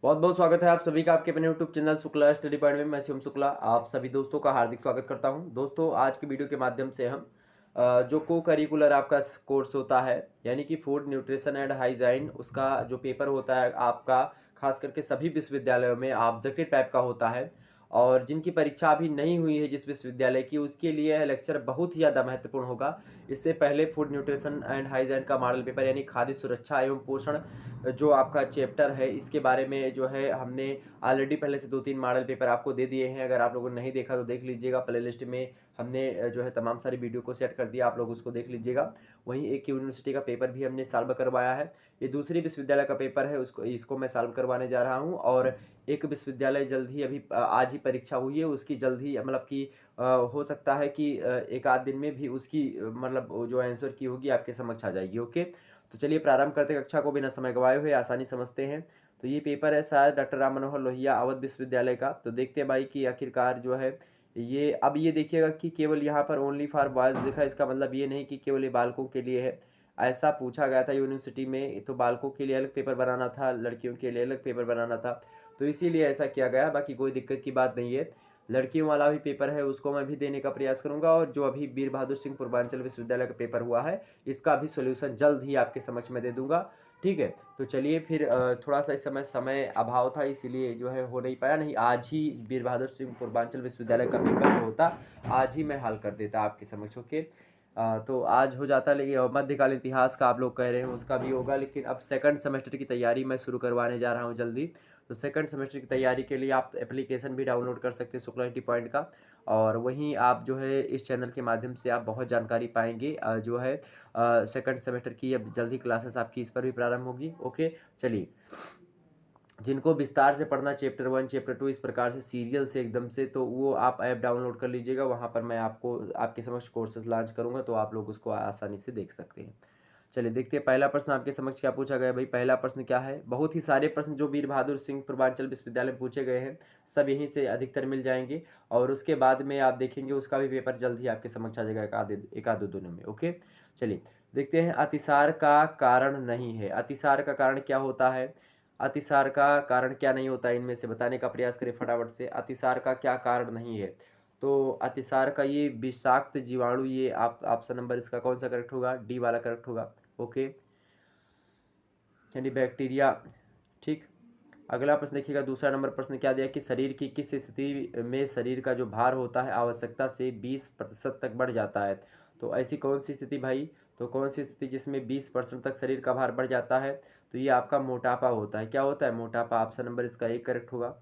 बहुत बहुत स्वागत है आप सभी का आपके अपने YouTube channel Shukla study point में। मैं शिवम शुक्ला आप सभी दोस्तों का हार्दिक स्वागत करता हूं। दोस्तों आज की वीडियो के माध्यम से हम जो को करिकुलर आपका कोर्स होता है यानी कि फूड न्यूट्रिशन एंड हाइजाइन, उसका जो पेपर होता है आपका खास करके सभी विश्वविद्यालयों में ऑब्जेक्टिव टाइप का होता है और जिनकी परीक्षा अभी नहीं हुई है जिस विश्वविद्यालय की, उसके लिए यह लेक्चर बहुत ही ज़्यादा महत्वपूर्ण होगा। इससे पहले फूड न्यूट्रिशन एंड हाइजाइन का मॉडल पेपर यानी खाद्य सुरक्षा एवं पोषण जो आपका चैप्टर है, इसके बारे में जो है हमने ऑलरेडी पहले से 2-3 मॉडल पेपर आपको दे दिए हैं। अगर आप लोगों ने नहीं देखा तो देख लीजिएगा, प्लेलिस्ट में हमने जो है तमाम सारी वीडियो को सेट कर दिया, आप लोग उसको देख लीजिएगा। वहीं एक यूनिवर्सिटी का पेपर भी हमने सॉल्व करवाया है। ये दूसरी विश्वविद्यालय का पेपर है, उसको इसको मैं सॉल्व करवाने जा रहा हूँ। और एक विश्वविद्यालय जल्द ही अभी आज ही परीक्षा हुई है, उसकी जल्द ही मतलब कि हो सकता है कि एक आध दिन में भी उसकी मतलब जो आंसर की होगी आपके समक्ष आ जाएगी। ओके, तो चलिए प्रारंभ करते हैं कक्षा को बिना समय गवाए हुए, आसानी समझते हैं। तो ये पेपर है शायद डॉक्टर राम मनोहर लोहिया अवध विश्वविद्यालय का। तो देखते हैं भाई कि आखिरकार जो है ये, अब ये देखिएगा कि केवल यहाँ पर ओनली फॉर बॉयज लिखा है, इसका मतलब ये नहीं कि केवल ये बालकों के लिए है। ऐसा पूछा गया था यूनिवर्सिटी में, तो बालकों के लिए अलग पेपर बनाना था, लड़कियों के लिए अलग पेपर बनाना था, तो इसीलिए ऐसा किया गया। बाकी कोई दिक्कत की बात नहीं है। लड़कियों वाला भी पेपर है, उसको मैं भी देने का प्रयास करूंगा। और जो अभी वीर बहादुर सिंह पूर्वांचल विश्वविद्यालय का पेपर हुआ है, इसका भी सॉल्यूशन जल्द ही आपके समक्ष में दे दूंगा। ठीक है, तो चलिए फिर थोड़ा सा इस समय अभाव था, इसीलिए जो है हो नहीं पाया, नहीं आज ही वीर बहादुर सिंह पूर्वांचल विश्वविद्यालय का पेपर जो होता आज ही मैं हल कर देता आपके समक्ष। ओके, तो आज हो जाता, लेकिन मध्यकालीन इतिहास का आप लोग कह रहे हैं उसका भी होगा। लेकिन अब सेकंड सेमेस्टर की तैयारी मैं शुरू करवाने जा रहा हूँ जल्दी। तो सेकंड सेमेस्टर की तैयारी के लिए आप एप्लीकेशन भी डाउनलोड कर सकते हैं शुक्ला स्टडी पॉइंट का। और वहीं आप जो है इस चैनल के माध्यम से आप बहुत जानकारी पाएंगे। जो है सेकंड सेमेस्टर की अब जल्दी क्लासेस आपकी इस पर भी प्रारंभ होगी। ओके, चलिए, जिनको विस्तार से पढ़ना चैप्टर 1 चैप्टर 2 इस प्रकार से सीरियल से एकदम से, तो वो आप ऐप डाउनलोड कर लीजिएगा। वहाँ पर मैं आपको आपके समक्ष कोर्सेज लॉन्च करूँगा, तो आप लोग उसको आसानी से देख सकते हैं। चलिए देखते हैं पहला प्रश्न आपके समक्ष क्या पूछा गया भाई। पहला प्रश्न क्या है, बहुत ही सारे प्रश्न जो वीर बहादुर सिंह पूर्वांचल विश्वविद्यालय में पूछे गए हैं सब यहीं से अधिकतर मिल जाएंगे। और उसके बाद में आप देखेंगे उसका भी पेपर जल्द ही आपके समक्ष आ जाएगा एक आधे दिनों में। ओके, चलिए देखते हैं। अतिसार का कारण नहीं है, अतिसार का कारण क्या होता है, अतिसार का कारण क्या नहीं होता है, इनमें से बताने का प्रयास करें फटाफट से। अतिसार का क्या कारण नहीं है, तो अतिसार का ये विषाक्त जीवाणु, ये आप ऑप्शन नंबर इसका कौन सा करेक्ट होगा, डी वाला करेक्ट होगा। ओके, यानी बैक्टीरिया। ठीक, अगला प्रश्न देखिएगा, दूसरा नंबर प्रश्न क्या दिया कि शरीर की किस स्थिति में शरीर का जो भार होता है आवश्यकता से 20% तक बढ़ जाता है। तो ऐसी कौन सी स्थिति भाई, तो कौन सी स्थिति जिसमें 20% तक शरीर का भार बढ़ जाता है, तो ये आपका मोटापा होता है। क्या होता है, मोटापा। ऑप्शन नंबर इसका एक करेक्ट होगा।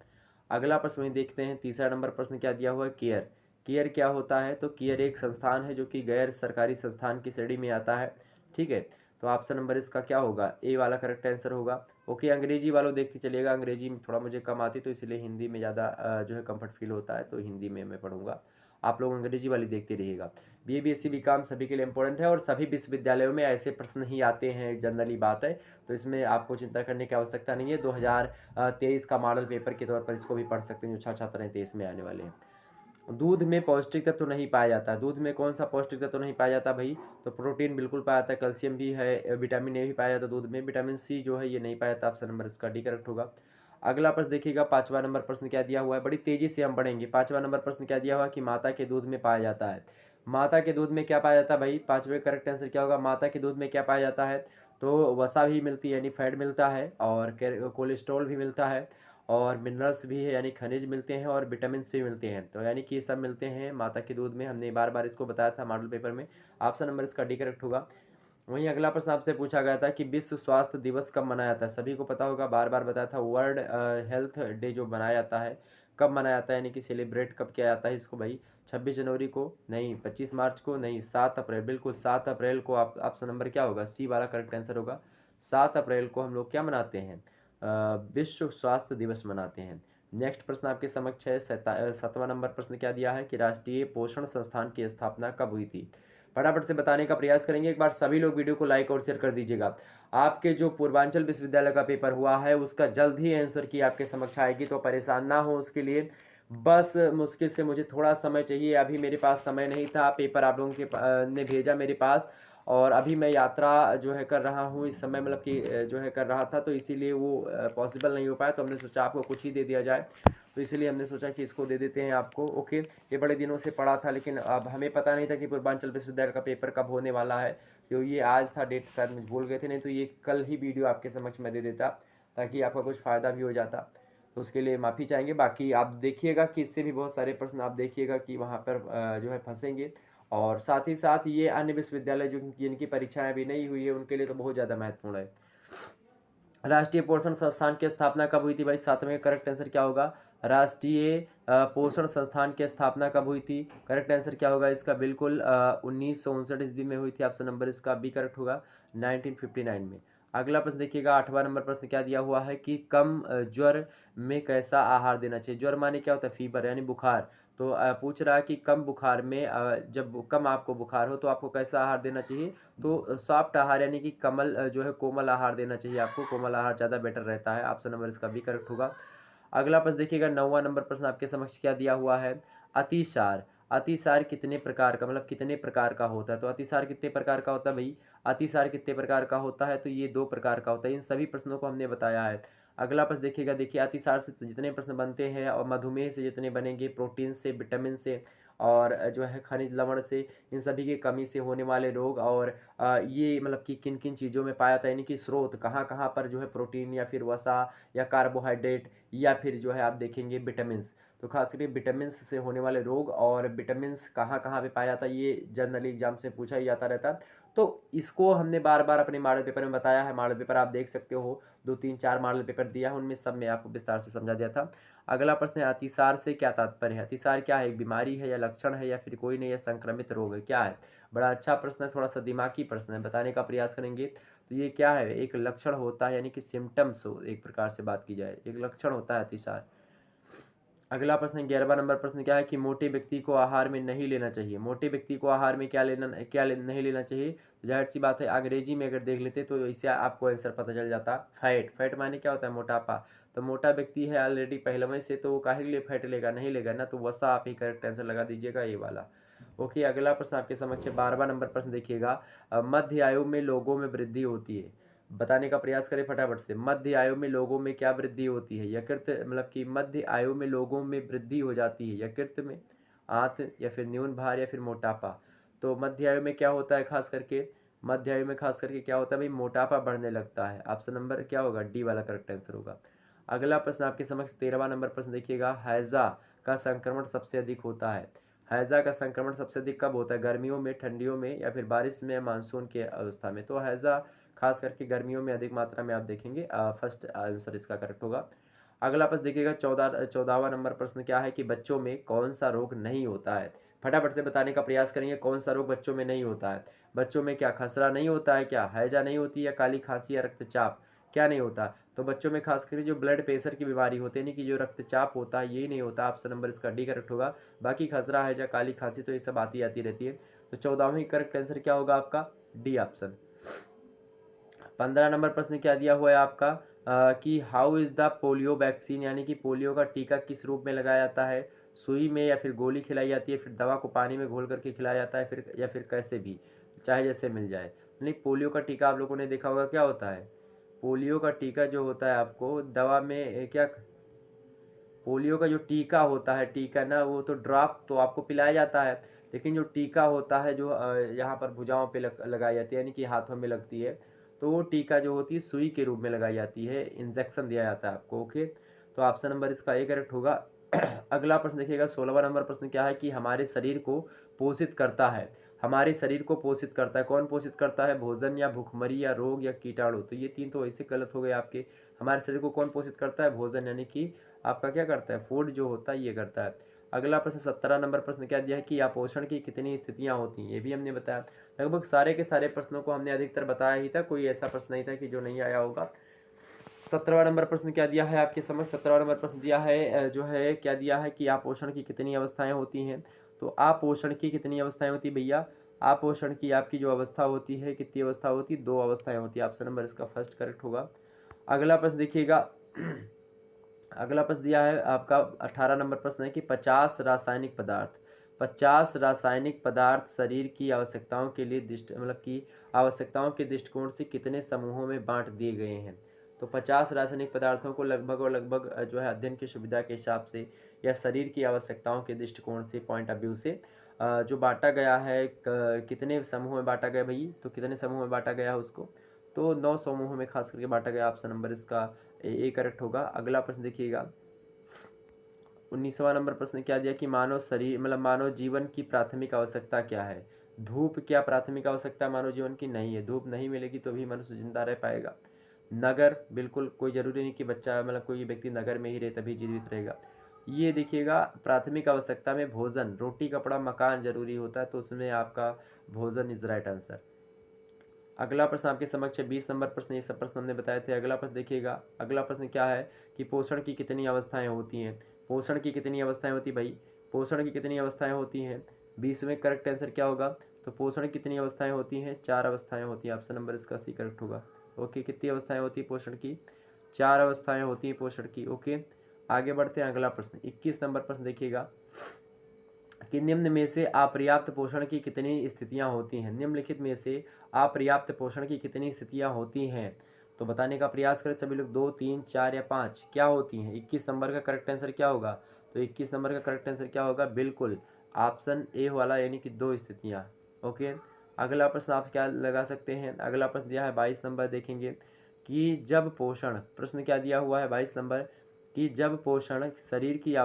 अगला प्रश्न वही देखते हैं, तीसरा नंबर प्रश्न क्या दिया हुआ है, केयर। केयर क्या होता है, तो केयर एक संस्थान है जो कि गैर सरकारी संस्थान की श्रेणी में आता है। ठीक है, तो ऑप्शन नंबर इसका क्या होगा, ए वाला करेक्ट आंसर होगा। ओके, अंग्रेजी वालों देखते चलिएगा, अंग्रेजी में थोड़ा मुझे कम आती तो इसलिए हिंदी में ज़्यादा जो है कंफर्ट फील होता है, तो हिंदी में मैं पढ़ूंगा। आप लोग अंग्रेजी वाली देखते रहिएगा। बीए बीएससी बीकॉम सभी के लिए इंपॉर्टेंट है और सभी विश्वविद्यालयों में ऐसे प्रश्न ही आते हैं, जनरली बात है, तो इसमें आपको चिंता करने की आवश्यकता नहीं है। 2023 का मॉडल पेपर के तौर पर इसको भी पढ़ सकते हैं जो छात्र हैं 23 में आने वाले हैं। दूध में पौष्टिक तत्व नहीं पाया जाता, दूध में कौन सा पौष्टिक तत्व नहीं पाया जाता भाई, तो प्रोटीन बिल्कुल पाया जाता है, कैल्शियम भी है, विटामिन ए भी पाया जाता है दूध में, विटामिन सी जो है ये नहीं पाया जाता। ऑप्शन नंबर इसका डी करेक्ट होगा। अगला प्रश्न देखिएगा, पांचवा नंबर प्रश्न क्या दिया हुआ है, बड़ी तेजी से हम बढ़ेंगे। पांचवा नंबर प्रश्न क्या दिया हुआ है कि माता के दूध में पाया जाता है। माता के दूध में क्या पाया जाता है भाई, पांचवे करेक्ट आंसर क्या होगा, माता के दूध में क्या पाया जाता है, तो वसा भी मिलती है यानी फैट मिलता है, और कोलेस्ट्रॉल भी मिलता है, और मिनरल्स भी है यानी खनिज मिलते हैं, और विटामिन भी मिलते हैं। तो यानी कि ये सब मिलते हैं माता के दूध में, हमने बार बार इसको बताया था मॉडल पेपर में। ऑप्शन नंबर इसका डी करेक्ट होगा। वहीं अगला प्रश्न आपसे पूछा गया था कि विश्व स्वास्थ्य दिवस कब मनाया जाता है, सभी को पता होगा, बार बार बताया था। वर्ल्ड हेल्थ डे जो मनाया जाता है कब मनाया जाता है, यानी कि सेलिब्रेट कब किया जाता है इसको भाई, 26 जनवरी को नहीं, 25 मार्च को नहीं, 7 अप्रैल, बिल्कुल 7 अप्रैल को। आप ऑप्शन नंबर क्या होगा, सी वाला करेक्ट आंसर होगा। 7 अप्रैल को हम लोग क्या मनाते हैं, विश्व स्वास्थ्य दिवस मनाते हैं। नेक्स्ट प्रश्न आपके समक्ष है, 7वां नंबर प्रश्न क्या दिया है कि राष्ट्रीय पोषण संस्थान की स्थापना कब हुई थी। फटाफट से बताने का प्रयास करेंगे। एक बार सभी लोग वीडियो को लाइक और शेयर कर दीजिएगा। आपके जो पूर्वांचल विश्वविद्यालय का पेपर हुआ है उसका जल्द ही आंसर की आपके समक्ष आएगी, तो परेशान ना हो उसके लिए। बस मुश्किल से मुझे थोड़ा समय चाहिए, अभी मेरे पास समय नहीं था, पेपर आप लोगों के ने भेजा मेरे पास, और अभी मैं यात्रा जो है कर रहा हूँ इस समय, मतलब कि जो है कर रहा था, तो इसीलिए वो पॉसिबल नहीं हो पाया। तो हमने सोचा आपको कुछ ही दे दिया जाए, तो इसीलिए हमने सोचा कि इसको दे देते हैं आपको। ओके, ये बड़े दिनों से पड़ा था, लेकिन अब हमें पता नहीं था कि पूर्वांचल विश्वविद्यालय का पेपर कब होने वाला है। तो ये आज था, डेट शायद मुझे भूल गए थे, नहीं तो ये कल ही वीडियो आपके समक्ष मैं दे देता, ताकि आपका कुछ फ़ायदा भी हो जाता। तो उसके लिए माफ़ी चाहेंगे। बाकी आप देखिएगा कि इससे भी बहुत सारे प्रश्न आप देखिएगा कि वहाँ पर जो है फंसेंगे। और साथ ही साथ ये अन्य विश्वविद्यालय जो जिनकी परीक्षाएं अभी नहीं हुई है, उनके लिए तो बहुत ज़्यादा महत्वपूर्ण है। राष्ट्रीय पोषण संस्थान की स्थापना कब हुई थी भाई? 7वें का करेक्ट आंसर क्या होगा? राष्ट्रीय पोषण संस्थान की स्थापना कब हुई थी? करेक्ट आंसर क्या होगा इसका? बिल्कुल 1959 ईस्वी में हुई थी। ऑप्शन नंबर इसका बी करेक्ट होगा, 1959 में। अगला प्रश्न देखिएगा, 8वां नंबर प्रश्न क्या दिया हुआ है कि कम ज्वर में कैसा आहार देना चाहिए? ज्वर माने क्या होता है? फीवर यानी बुखार। तो पूछ रहा है कि कम बुखार में जब कम आपको बुखार हो तो आपको कैसा आहार देना चाहिए? तो सॉफ्ट आहार यानी कि कमल जो है कोमल आहार देना चाहिए आपको। कोमल आहार ज़्यादा बेटर रहता है। ऑप्शन नंबर इसका बी करेक्ट होगा। अगला प्रश्न देखिएगा, 9वां नंबर प्रश्न आपके समक्ष क्या दिया हुआ है? अतिसार। अतिसार कितने प्रकार का, मतलब कितने प्रकार का होता है? तो अतिसार कितने प्रकार का होता है भाई? अतिसार कितने प्रकार का होता है? तो ये 2 प्रकार का होता है। इन सभी प्रश्नों को हमने बताया है। अगला प्रश्न देखिएगा, देखिए अतिसार से जितने प्रश्न बनते हैं और मधुमेह से जितने बनेंगे, प्रोटीन से, विटामिन से और जो है खनिज लवण से, इन सभी की कमी से होने वाले रोग, और ये मतलब कि किन किन चीज़ों में पाया जाता है, यानी कि स्रोत कहाँ कहाँ पर जो है प्रोटीन या फिर वसा या कार्बोहाइड्रेट या फिर जो है आप देखेंगे विटामिन्स। तो खास करके विटामिन्स से होने वाले रोग और विटामिन्स कहाँ कहाँ पे पाया जाता है, ये जनरली एग्जाम से पूछा ही जाता रहता है। तो इसको हमने बार बार अपने मॉडल पेपर में बताया है। मॉडल पेपर आप देख सकते हो, 2 3 4 मॉडल पेपर दिया है, उनमें सब में आपको विस्तार से समझा दिया था। अगला प्रश्न है, अतिसार से क्या तात्पर्य है? अतिसार क्या है? एक बीमारी है या लक्षण है या फिर कोई नहीं, या संक्रमित रोग है? क्या है? बड़ा अच्छा प्रश्न है, थोड़ा सा दिमागी प्रश्न है, बताने का प्रयास करेंगे। तो ये क्या है? एक लक्षण होता है, यानी कि सिम्टम्स हो, एक प्रकार से बात की जाए, एक लक्षण होता है अतिसार। अगला प्रश्न 11वां नंबर प्रश्न क्या है कि मोटे व्यक्ति को आहार में नहीं लेना चाहिए? मोटे व्यक्ति को आहार में नहीं लेना चाहिए? तो जाहिर सी बात है, अंग्रेजी में अगर देख लेते तो इससे आपको आंसर पता चल जाता। फैट। फैट माने क्या होता है? मोटापा। तो मोटा व्यक्ति है ऑलरेडी पहलवे से, तो वो काहे के लिए फैट लेगा? नहीं लेगा ना। तो वसा आप ही करेक्ट आंसर लगा दीजिएगा, ये वाला। ओके, अगला प्रश्न आपके समक्ष 12वां नंबर प्रश्न देखिएगा, मध्य आयु में लोगों में वृद्धि होती है। बताने का प्रयास करें फटाफट से। मध्य आयु में लोगों में क्या वृद्धि होती है? यकृत, मतलब कि मध्य आयु में लोगों में वृद्धि हो जाती है यकृत में, आंत या फिर न्यून भार या फिर मोटापा। तो मध्य आयु में क्या होता है खास करके? मध्य आयु में खास करके क्या होता है भाई? मोटापा बढ़ने लगता है। ऑप्शन नंबर क्या होगा? डी वाला करेक्ट आंसर होगा। अगला प्रश्न आपके समक्ष 13वां नंबर प्रश्न देखिएगा, हैजा का संक्रमण सबसे अधिक होता है। हैजा का संक्रमण सबसे अधिक कब होता है? गर्मियों में, ठंडियों में या फिर बारिश में या मानसून के अवस्था में? तो हैजा खास करके गर्मियों में अधिक मात्रा में आप देखेंगे। फर्स्ट आंसर इसका करेक्ट होगा। अगला प्रश्न देखिएगा, 14वां नंबर प्रश्न क्या है कि बच्चों में कौन सा रोग नहीं होता है? फटाफट से बताने का प्रयास करेंगे, कौन सा रोग बच्चों में नहीं होता है? बच्चों में क्या खसरा नहीं होता है? क्या हैजा नहीं होती, या काली खांसी या रक्तचाप? क्या नहीं होता? तो बच्चों में खास करके जो ब्लड प्रेशर की बीमारी होती है, यानी कि जो रक्तचाप होता है, ये नहीं होता। ऑप्शन नंबर इसका डी करेक्ट होगा। बाकी खसरा, हैजा, काली खांसी तो ये सब आती आती रहती है। तो 14वां करेक्ट आंसर क्या होगा आपका? D option. 15 नंबर प्रश्न क्या दिया हुआ है आपका कि how is the polio vaccine, यानी कि पोलियो का टीका किस रूप में लगाया जाता है? सुई में, या फिर गोली खिलाई जाती है, फिर दवा को पानी में घोल करके खिलाया जाता है, फिर या फिर कैसे भी, चाहे जैसे मिल जाए। नहीं, पोलियो का टीका आप लोगों ने देखा होगा क्या होता है? पोलियो का टीका जो होता है आपको दवा में क्या, पोलियो का जो टीका होता है, टीका ना, वो तो ड्रॉप तो आपको पिलाया जाता है, लेकिन जो टीका होता है जो यहाँ पर भुजाओं पे लगाई जाती है, यानी कि हाथों में लगती है, तो वो टीका जो होती है सुई के रूप में लगाई जाती है, इंजेक्शन दिया जाता है आपको। ओके, तो ऑप्शन नंबर इसका ए करेक्ट होगा। अगला प्रश्न देखिएगा, 16वां नंबर प्रश्न क्या है कि हमारे शरीर को पोषित करता है? हमारे शरीर को पोषित करता है, कौन पोषित करता है? भोजन या भूखमरी या रोग या कीटाणु? तो ये 3 तो ऐसे गलत हो गए आपके। हमारे शरीर को कौन पोषित करता है? भोजन, यानी कि आपका क्या करता है? फूड जो होता है ये करता है। अगला प्रश्न 17 नंबर प्रश्न क्या दिया है कि अपोषण की कितनी स्थितियां होती हैं? ये भी हमने बताया। लगभग सारे के सारे प्रश्नों को हमने अधिकतर बताया ही था, कोई ऐसा प्रश्न नहीं था कि जो नहीं आया होगा। 17वां नंबर प्रश्न क्या दिया है आपके समक्ष? 17वां नंबर प्रश्न दिया है जो है क्या दिया है कि अपोषण की कितनी अवस्थाएं होती हैं? तो अपोषण की कितनी अवस्थाएं होती है भैया? अपोषण की आपकी जो अवस्था होती है, कितनी अवस्था होती है? 2 अवस्थाएं होती है। ऑप्शन नंबर इसका फर्स्ट करेक्ट होगा। अगला प्रश्न देखिएगा, अगला प्रश्न दिया है आपका 18 नंबर प्रश्न है कि 50 रासायनिक पदार्थ 50 रासायनिक पदार्थ शरीर की आवश्यकताओं के लिए आवश्यकताओं के दृष्टिकोण से कितने समूहों में बांट दिए गए हैं। तो 50 रासायनिक पदार्थों को लगभग जो है अध्ययन की सुविधा के हिसाब से या शरीर की आवश्यकताओं के दृष्टिकोण से पॉइंट ऑफ व्यू से जो बांटा गया है, कितने समूह में बांटा गया भाई, तो कितने समूह में बांटा गया है उसको, तो 9 समूहों में खास करके बांटा गया। ऑप्शन नंबर इसका ए करेक्ट होगा। अगला प्रश्न देखिएगा, 19वां नंबर प्रश्न क्या दिया कि मानव जीवन की प्राथमिक आवश्यकता क्या है। धूप क्या प्राथमिक आवश्यकता मानव जीवन की नहीं है। धूप नहीं मिलेगी तो भी मनुष्य जिंदा रह पाएगा। नगर, बिल्कुल कोई जरूरी नहीं कि बच्चा कोई व्यक्ति नगर में ही रहे तभी जीवित रहेगा। ये देखिएगा, प्राथमिक आवश्यकता में भोजन, रोटी कपड़ा मकान जरूरी होता है, तो उसमें आपका भोजन इज राइट आंसर। अगला प्रश्न आपके समक्ष है 20 नंबर प्रश्न। ये सब प्रश्न हमने बताए थे। अगला प्रश्न देखिएगा, अगला प्रश्न क्या है कि पोषण की कितनी अवस्थाएं होती हैं। पोषण की कितनी अवस्थाएं होती भाई, पोषण की कितनी अवस्थाएं होती हैं। 20 में करेक्ट आंसर क्या होगा, तो पोषण की कितनी अवस्थाएं होती हैं, 4 अवस्थाएं होती हैं। ऑप्शन नंबर इसका सी करेक्ट होगा। ओके, कितनी अवस्थाएं होती है पोषण की, 4 अवस्थाएं होती हैं पोषण की। ओके, आगे बढ़ते हैं। अगला प्रश्न 21 नंबर प्रश्न देखिएगा कि निम्न में से अपर्याप्त पोषण की कितनी स्थितियां होती हैं। निम्नलिखित में से अपर्याप्त पोषण की कितनी स्थितियां होती हैं, तो बताने का प्रयास करें सभी लोग। 2, 3, 4 या 5 क्या होती हैं। 21 नंबर का करेक्ट आंसर क्या होगा, तो 21 नंबर का करेक्ट आंसर क्या होगा, बिल्कुल ऑप्शन ए वाला, यानी कि 2 स्थितियां। ओके, अगला प्रश्न आप क्या लगा सकते हैं। अगला प्रश्न दिया है 22 नंबर, देखेंगे कि जब पोषण, प्रश्न क्या दिया हुआ है 22 नंबर, कि जब पोषण शरीर की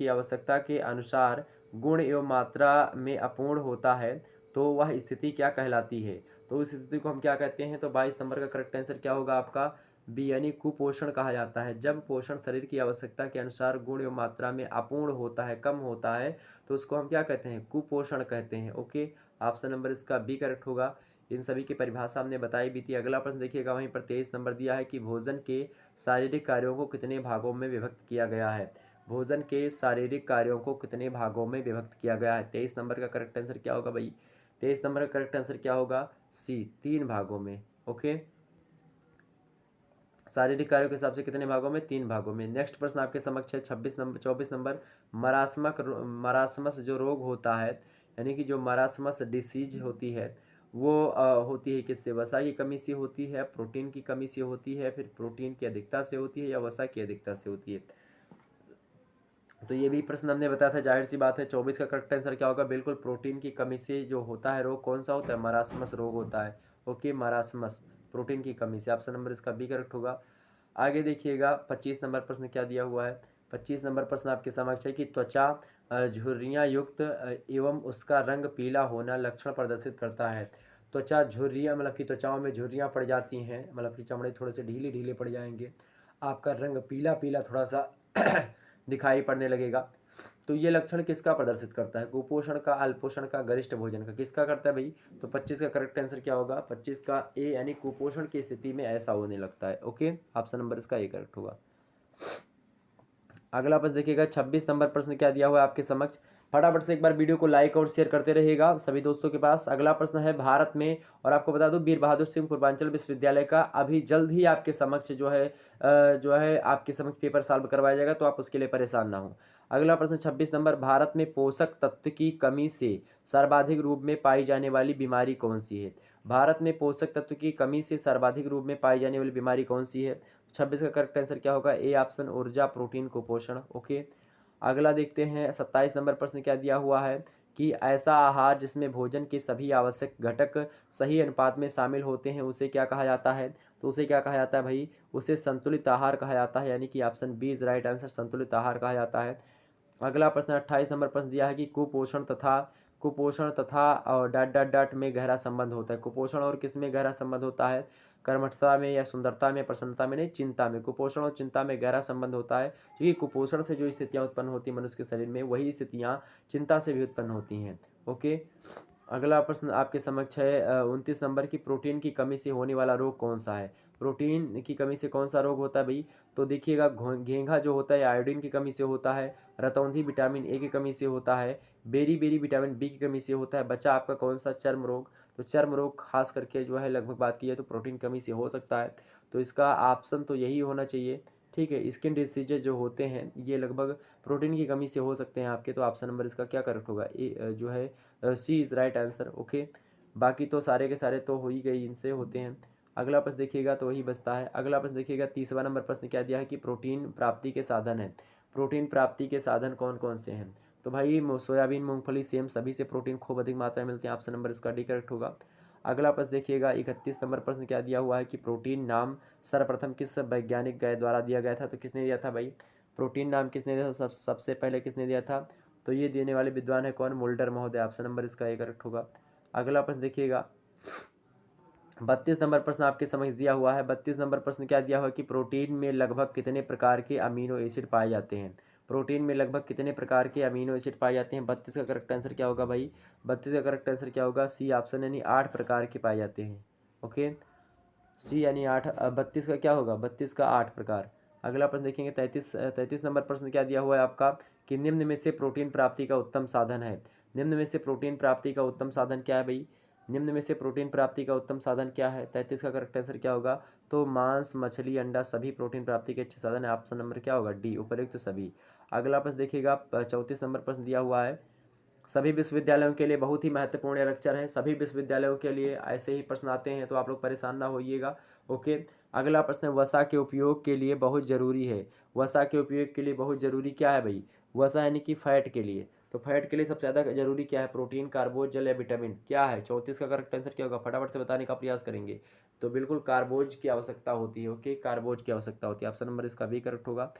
आवश्यकता के अनुसार गुण एवं मात्रा में अपूर्ण होता है तो वह स्थिति क्या कहलाती है। तो उस स्थिति को हम क्या कहते हैं, तो 22 नंबर का करेक्ट आंसर क्या होगा आपका, बी, यानी कुपोषण कहा जाता है। जब पोषण शरीर की आवश्यकता के अनुसार गुण एवं मात्रा में अपूर्ण होता है, कम होता है, तो उसको हम क्या कहते हैं, कुपोषण कहते हैं। ओके, ऑप्शन नंबर इसका बी करेक्ट होगा। इन सभी की परिभाषा हमने बताई भी थी। अगला प्रश्न देखिएगा, वहीं पर 23 नंबर दिया है कि भोजन के शारीरिक कार्यों को कितने भागों में विभक्त किया गया है। भोजन के शारीरिक कार्यों को कितने भागों में विभक्त किया गया है। 23 नंबर का करेक्ट आंसर क्या होगा भाई, 23 नंबर का करेक्ट आंसर क्या होगा, सी, 3 भागों में। ओके, शारीरिक कार्यों के हिसाब से कितने भागों में, 3 भागों में। नेक्स्ट प्रश्न आपके समक्ष है 24 नंबर, मरासमस जो रोग होता है, यानी कि जो मरासमस डिसीज होती है, वो होती है किससे, वसा की कमी से होती है, प्रोटीन की कमी से होती है, फिर प्रोटीन की अधिकता से होती है, या वसा की अधिकता से होती है। तो ये भी प्रश्न हमने बताया था, जाहिर सी बात है। 24 का करेक्ट आंसर क्या होगा, बिल्कुल प्रोटीन की कमी से जो होता है रोग, कौन सा होता है, मरासमस रोग होता है। ओके, मरासमस, प्रोटीन की कमी से। ऑप्शन नंबर इसका बी करेक्ट होगा। आगे देखिएगा 25 नंबर प्रश्न क्या दिया हुआ है। 25 नंबर प्रश्न आपके समक्ष है कि त्वचा झुर्रियाँ युक्त एवं उसका रंग पीला होना लक्षण प्रदर्शित करता है। त्वचा झुर्रियाँ, कि त्वचाओं में झुर्रियाँ पड़ जाती हैं, कि चमड़े थोड़े से ढीले ढीले पड़ जाएंगे, आपका रंग पीला पीला थोड़ा सा दिखाई पड़ने लगेगा। तो ये लक्षण किसका प्रदर्शित करता है, कुपोषण का, अल्पोषण का, गरिष्ठ भोजन का, किसका करता है भाई। तो 25 का करेक्ट आंसर क्या होगा, 25 का ए, यानी कुपोषण की स्थिति में ऐसा होने लगता है। ओके, ऑप्शन नंबर इसका ए करेक्ट होगा। अगला प्रश्न देखिएगा 26 नंबर प्रश्न क्या दिया हुआ है आपके समक्ष। फटाफट से एक बार वीडियो को लाइक और शेयर करते रहिएगा सभी दोस्तों के पास। अगला प्रश्न है भारत में, और आपको बता दूं वीर बहादुर सिंह पूर्वांचल विश्वविद्यालय का अभी जल्द ही आपके समक्ष जो है आपके समक्ष पेपर सॉल्व करवाया जाएगा, तो आप उसके लिए परेशान ना हो। अगला प्रश्न 26 नंबर, भारत में पोषक तत्व की कमी से सर्वाधिक रूप में पाई जाने वाली बीमारी कौन सी है। भारत में पोषक तत्व की कमी से सर्वाधिक रूप में पाई जाने वाली बीमारी कौन सी है। 26 का करेक्ट आंसर क्या होगा, ए ऑप्शन, ऊर्जा, प्रोटीन, कुपोषण। ओके, अगला देखते हैं 27 नंबर प्रश्न क्या दिया हुआ है कि ऐसा आहार जिसमें भोजन के सभी आवश्यक घटक सही अनुपात में शामिल होते हैं उसे क्या कहा जाता है। तो उसे क्या कहा जाता है भाई, उसे संतुलित आहार कहा जाता है, यानी कि option B is right answer, संतुलित आहार कहा जाता है। अगला प्रश्न 28 नंबर प्रश्न दिया है कि कुपोषण तथा और डॉट डॉट डॉट में गहरा संबंध होता है। कुपोषण और किस में गहरा संबंध होता है, कर्मठता में या सुंदरता में, प्रसन्नता में नहीं, चिंता में। कुपोषण और चिंता में गहरा संबंध होता है, क्योंकि कुपोषण से जो स्थितियां उत्पन्न होती हैं मनुष्य के शरीर में, वही स्थितियां चिंता से भी उत्पन्न होती हैं। ओके, अगला प्रश्न आपके समक्ष है 29 नंबर की, प्रोटीन की कमी से होने वाला रोग कौन सा है। प्रोटीन की कमी से कौन सा रोग होता है भाई, तो देखिएगा घेंघा जो होता है आयोडीन की कमी से होता है, रतौंधी विटामिन ए की कमी से होता है, बेरी बेरी विटामिन बी की कमी से होता है। बच्चा आपका कौन सा, चर्म रोग। तो चर्म रोग खास करके जो है लगभग बात की है तो प्रोटीन कमी से हो सकता है, तो इसका ऑप्शन तो यही होना चाहिए। ठीक है। स्किन डिसीजेज जो होते हैं ये लगभग प्रोटीन की कमी से हो सकते हैं आपके, तो ऑप्शन नंबर इसका क्या करेक्ट होगा, जो है सी इज़ राइट आंसर। ओके, बाकी तो सारे के सारे तो हो ही गई, इनसे होते हैं। अगला प्रश्न देखिएगा तो वही बचता है। अगला प्रश्न देखिएगा 30वां नंबर प्रश्न क्या दिया है कि प्रोटीन प्राप्ति के साधन है। प्रोटीन प्राप्ति के साधन कौन कौन से हैं? तो भाई सोयाबीन, मूंगफली, सेम सभी से प्रोटीन खूब अधिक मात्रा में मिलते हैं। ऑप्शन नंबर इसका डी करेक्ट होगा। अगला प्रश्न देखिएगा 31 नंबर प्रश्न क्या दिया हुआ है कि प्रोटीन नाम सर्वप्रथम किस वैज्ञानिक द्वारा दिया गया था? तो किसने दिया था भाई? प्रोटीन नाम किसने दिया था? सबसे पहले किसने दिया था? तो ये देने वाले विद्वान है कौन? मुल्डर महोदय। ऑप्शन नंबर इसका ए करेक्ट होगा। अगला प्रश्न देखिएगा 32 नंबर प्रश्न आपके समझ दिया हुआ है। 32 नंबर प्रश्न क्या दिया हुआ है कि प्रोटीन में लगभग कितने प्रकार के अमीनो एसिड पाए जाते हैं? प्रोटीन में लगभग कितने प्रकार के अमीनो एसिड पाए जाते हैं? 32 का करेक्ट आंसर क्या होगा भाई? 32 का करेक्ट आंसर क्या होगा? सी ऑप्शन, यानी 8 प्रकार के पाए जाते हैं। ओके, सी यानी 8। 32 का क्या होगा? 32 का 8 प्रकार। अगला प्रश्न देखेंगे 33 नंबर प्रश्न क्या दिया हुआ है आपका कि निम्न में से प्रोटीन प्राप्ति का उत्तम साधन है। निम्न में से प्रोटीन प्राप्ति का उत्तम साधन क्या है भाई? निम्न में से प्रोटीन प्राप्ति का उत्तम साधन क्या है? 33 का करेक्ट आंसर क्या होगा? तो मांस, मछली, अंडा सभी प्रोटीन प्राप्ति के अच्छे साधन है। ऑप्शन नंबर क्या होगा? डी, उपर्युक्त सभी। अगला प्रश्न देखिएगा 34 नंबर प्रश्न दिया हुआ है। सभी विश्वविद्यालयों के लिए बहुत ही महत्वपूर्ण लेक्चर है। सभी विश्वविद्यालयों के लिए ऐसे ही प्रश्न आते हैं, तो आप लोग परेशान ना होइएगा। ओके, अगला प्रश्न वसा के उपयोग के लिए बहुत ज़रूरी है। वसा के उपयोग के लिए बहुत ज़रूरी क्या है भाई? वसा यानी कि फैट के लिए। तो फैट के लिए सबसे ज़्यादा ज़रूरी क्या है? प्रोटीन, कार्बोज, जल या विटामिन? क्या है? 34 का करेक्ट आंसर क्या होगा? फटाफट से बताने का प्रयास करेंगे। तो बिल्कुल कार्बोज की आवश्यकता होती है। ओके, कार्बोज की आवश्यकता होती है। ऑप्शन नंबर इसका भी करेक्ट होगा।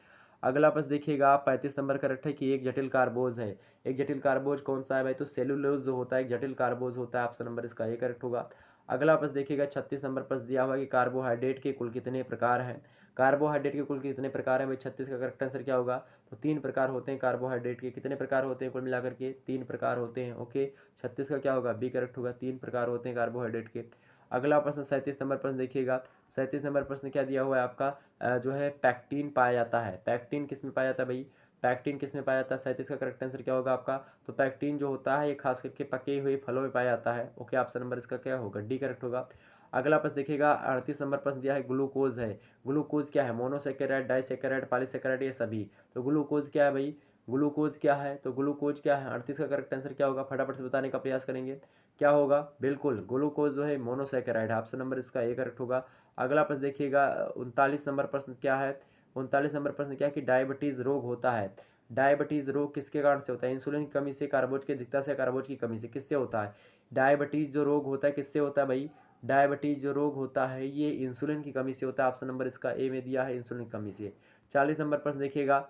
अगला प्रश्न देखिएगा आप 35 नंबर करेक्ट है कि एक जटिल कार्बोज है। एक जटिल कार्बोज कौन सा है भाई? तो सेलुलोज जो होता है एक जटिल कार्बोज होता है। ऑप्शन नंबर इसका ए करेक्ट होगा। अगला प्रश्न देखिएगा 36 नंबर प्रश्न दिया हुआ है कि कार्बोहाइड्रेट के कुल कितने प्रकार हैं? कार्बोहाइड्रेट के कुल कितने प्रकार हैं भाई? 36 का करेक्ट आंसर क्या होगा? तो 3 प्रकार होते हैं कार्बोहाइड्रेट के। कितने प्रकार होते हैं कुल मिलाकर के? 3 प्रकार होते हैं। ओके, 36 का क्या होगा? बी करेक्ट होगा। 3 प्रकार होते हैं कार्बोहाइड्रेट के। अगला प्रश्न 37 नंबर प्रश्न देखिएगा। 37 नंबर प्रश्न क्या दिया हुआ है आपका? जो है पैक्टीन पाया जाता है। पैक्टीन किस में पाया जाता है भाई? पैक्टीन किस में पाया जाता है? 37 का करेक्ट आंसर क्या होगा आपका? तो पैक्टीन जो होता है ये खास करके पके हुए फलों में पाया जाता है। ओके, ऑप्शन नंबर इसका क्या होगा? डी करेक्ट होगा। अगला प्रश्न देखिएगा 38 नंबर प्रश्न दिया है ग्लूकोज है। ग्लूकोज क्या है? मोनोसेकेराइड, डाइसेकेराइड, पॉलीसेकेराइड, ये सभी। तो ग्लूकोज क्या है भाई? ग्लूकोज क्या है? तो ग्लूकोज क्या है? 38 का करेक्ट आंसर क्या होगा? फटाफट से बताने का प्रयास करेंगे। क्या होगा? बिल्कुल ग्लूकोज जो है मोनोसेकेराइड है। ऑप्शन नंबर इसका ए करेक्ट होगा। अगला प्रश्न देखिएगा 39 नंबर प्रश्न क्या है? 39 नंबर प्रश्न क्या है कि डायबिटीज़ रोग होता है। डायबिटीज़ रोग किसके कारण से होता है? इंसुलिन की कमी से, कार्बोज की अधिकता से, कार्बोज की कमी से, किससे होता है? डायबिटीज़ जो रोग होता है किससे होता है भाई? डायबिटीज़ जो रोग होता है ये इंसुलिन की कमी से होता है। ऑप्शन नंबर इसका ए में दिया है, इंसुलिन की कमी से। 40 नंबर प्रश्न देखिएगा।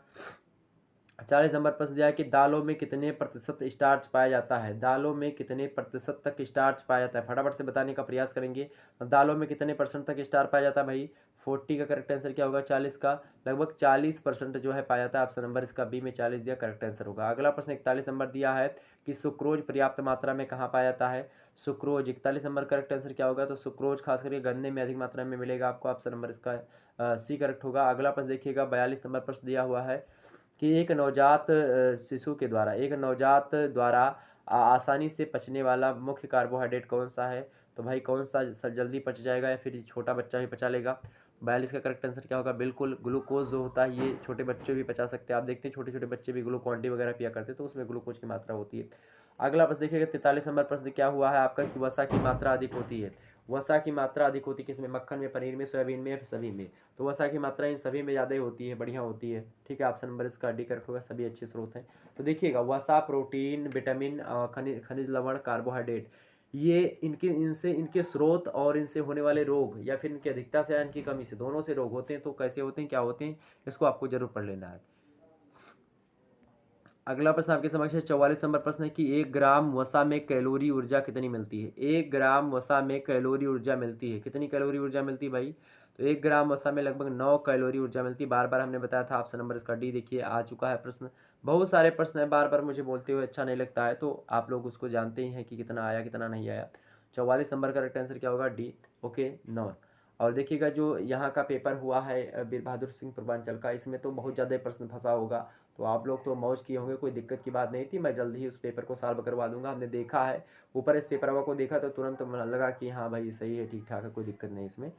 40 नंबर प्रश्न दिया है कि दालों में कितने प्रतिशत स्टार्च पाया जाता है? दालों में कितने प्रतिशत तक स्टार्च पाया जाता है? फटाफट से बताने का प्रयास करेंगे। दालों में कितने परसेंट तक स्टार्च पाया जाता है भाई? 40 का करेक्ट आंसर क्या होगा? 40 का लगभग 40% जो है पाया जाता है। ऑप्शन नंबर इसका बी में 40 दिया, करेक्ट आंसर होगा। अगला प्रश्न 41 नंबर दिया है कि सुक्रोज पर्याप्त मात्रा में कहाँ पाया जाता है? सुक्रोज 41 नंबर करेक्ट आंसर क्या होगा? तो सुक्रोज खास करके गन्ने में अधिक मात्रा में मिलेगा आपको। ऑप्शन नंबर इसका सी करेक्ट होगा। अगला प्रश्न देखिएगा 42 नंबर प्रश्न दिया हुआ है कि एक नवजात शिशु के द्वारा, एक नवजात द्वारा आसानी से पचने वाला मुख्य कार्बोहाइड्रेट कौन सा है? तो भाई कौन सा जल्दी पच जाएगा या फिर छोटा बच्चा भी पचा लेगा? 42 का करेक्ट आंसर क्या होगा? बिल्कुल ग्लूकोज जो होता है ये छोटे बच्चे भी पचा सकते हैं। आप देखते हैं छोटे छोटे बच्चे भी ग्लूकॉन-डी वगैरह पिया करते हैं, तो उसमें ग्लूकोज की मात्रा होती है। अगला प्रश्न देखिएगा 43 नंबर प्रश्न क्या हुआ है आपका कि वसा की मात्रा अधिक होती है। वसा की मात्रा अधिक होती है किसमें? मक्खन में, पनीर में, सोयाबीन में या फिर सभी में? तो वसा की मात्रा इन सभी में ज़्यादा ही होती है, बढ़िया होती है। ठीक है, ऑप्शन नंबर इसका डी करेक्ट होगा। सभी अच्छे स्रोत हैं। तो देखिएगा वसा, प्रोटीन, विटामिन, खनिज खनिज लवण, कार्बोहाइड्रेट, ये इनके इनसे इनके स्रोत और इनसे होने वाले रोग या फिर इनकी अधिकता से या इनकी कमी से, दोनों से रोग होते हैं। तो कैसे होते हैं, क्या होते हैं, इसको आपको जरूर पढ़ लेना है। अगला प्रश्न आपके समक्ष है 44 नंबर प्रश्न है कि 1 ग्राम वसा में कैलोरी ऊर्जा कितनी मिलती है? 1 ग्राम वसा में कैलोरी ऊर्जा मिलती है, कितनी कैलोरी ऊर्जा मिलती है भाई? तो 1 ग्राम वसा में लगभग 9 कैलोरी ऊर्जा मिलती है। बार बार हमने बताया था। ऑप्शन नंबर इसका डी देखिए आ चुका है प्रश्न। बहुत सारे प्रश्न है, बार बार मुझे बोलते हुए अच्छा नहीं लगता है, तो आप लोग उसको जानते ही हैं कि कितना आया कितना नहीं आया। 44 नंबर का करेक्ट आंसर क्या होगा? डी। ओके, 9। और देखिएगा जो यहाँ का पेपर हुआ है वीर बहादुर सिंह पूर्वांचल का, इसमें तो बहुत ज़्यादा प्रश्न फंसा होगा। तो आप लोग तो मौज किए होंगे, कोई दिक्कत की बात नहीं थी। मैं जल्द ही उस पेपर को सॉल्व करवा दूंगा। हमने देखा है ऊपर इस पेपर को देखा तो तुरंत लगा कि हाँ भाई सही है, ठीक ठाक है, कोई दिक्कत नहीं इसमें।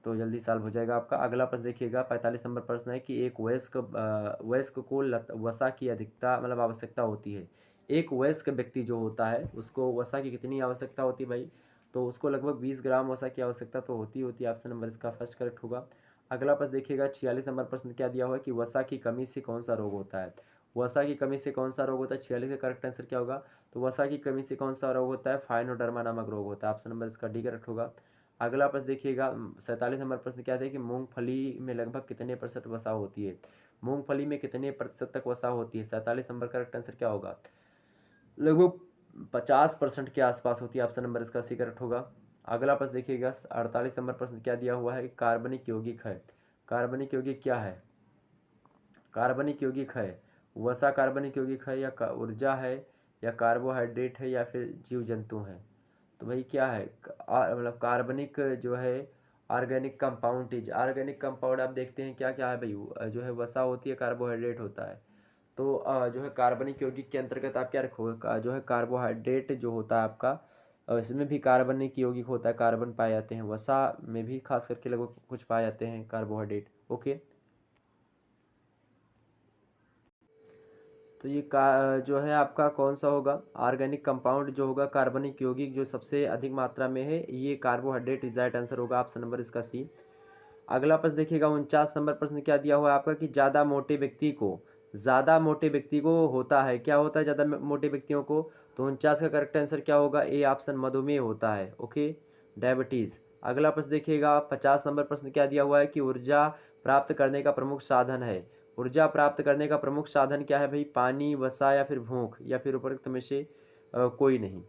तो जल्दी सॉल्व हो जाएगा आपका। अगला प्रश्न देखिएगा, 45 नंबर प्रश्न है कि एक वयस्क को वसा की अधिकता मतलब आवश्यकता होती है। एक वयस्क व्यक्ति जो होता है उसको वसा की कितनी आवश्यकता होती है भाई? तो उसको लगभग 20 ग्राम वसा की आवश्यकता तो होती है। ऑप्शन नंबर इसका फर्स्ट करेक्ट होगा। अगला प्रश्न देखिएगा, 46 नंबर प्रश्न क्या दिया हुआ है कि वसा की कमी से कौन सा रोग होता है? वसा की कमी से कौन सा रोग होता है? 46 का करेक्ट आंसर क्या होगा? तो वसा की कमी से कौन सा रोग होता है? फाइनोडर्मा नामक रोग होता है। ऑप्शन नंबर इसका डी करेक्ट होगा। अगला प्रश्न देखिएगा, 47 नंबर प्रश्न क्या था कि मूंगफली में लगभग कितने प्रतिशत वसा होती है? मूंगफली में कितने प्रतिशत तक वसा होती है? 47 नंबर करेक्ट आंसर क्या होगा? लगभग 50% के आसपास होती है। ऑप्शन नंबर इसका सी करेक्ट होगा। अगला प्रश्न देखिएगा, 48 नंबर प्रश्न क्या दिया हुआ है? कार्बनिक यौगिक है। कार्बनिक यौगिक क्या है? कार्बनिक यौगिक है, वसा कार्बनिक यौगिक है या ऊर्जा है या कार्बोहाइड्रेट है या फिर जीव जंतु हैं? तो भाई क्या है? मतलब कार्बनिक जो है ऑर्गेनिक कंपाउंड ऑर्गेनिक कंपाउंड आप देखते हैं क्या क्या है भाई? जो है वसा होती है, कार्बोहाइड्रेट होता है। तो जो है कार्बनिक यौगिक के अंतर्गत आप क्या रखोगे? जो है कार्बोहाइड्रेट जो होता है आपका, इसमें भी कार्बनिक यौगिक होता है, कार्बन पाए जाते हैं। वसा में भी खास करके लगभग कुछ पाए जाते हैं कार्बोहाइड्रेट। ओके, तो ये का जो है आपका कौन सा होगा? ऑर्गेनिक कंपाउंड जो होगा, कार्बनिक यौगिक जो सबसे अधिक मात्रा में है, ये कार्बोहाइड्रेट इज राइट आंसर होगा। ऑप्शन नंबर इसका सी। अगला प्रश्न देखिएगा, 49 नंबर प्रश्न क्या दिया हुआ है आपका कि ज़्यादा मोटे व्यक्ति को होता है, क्या होता है ज़्यादा मोटे व्यक्तियों को? तो 49 का करेक्ट आंसर क्या होगा? ए ऑप्शन मधुमेह होता है। Okay, diabetes. अगला प्रश्न देखिएगा, 50 नंबर प्रश्न क्या दिया हुआ है कि ऊर्जा प्राप्त करने का प्रमुख साधन है। ऊर्जा प्राप्त करने का प्रमुख साधन क्या है भाई? पानी, वसा या फिर भूख या फिर उपरोक्त में से कोई नहीं?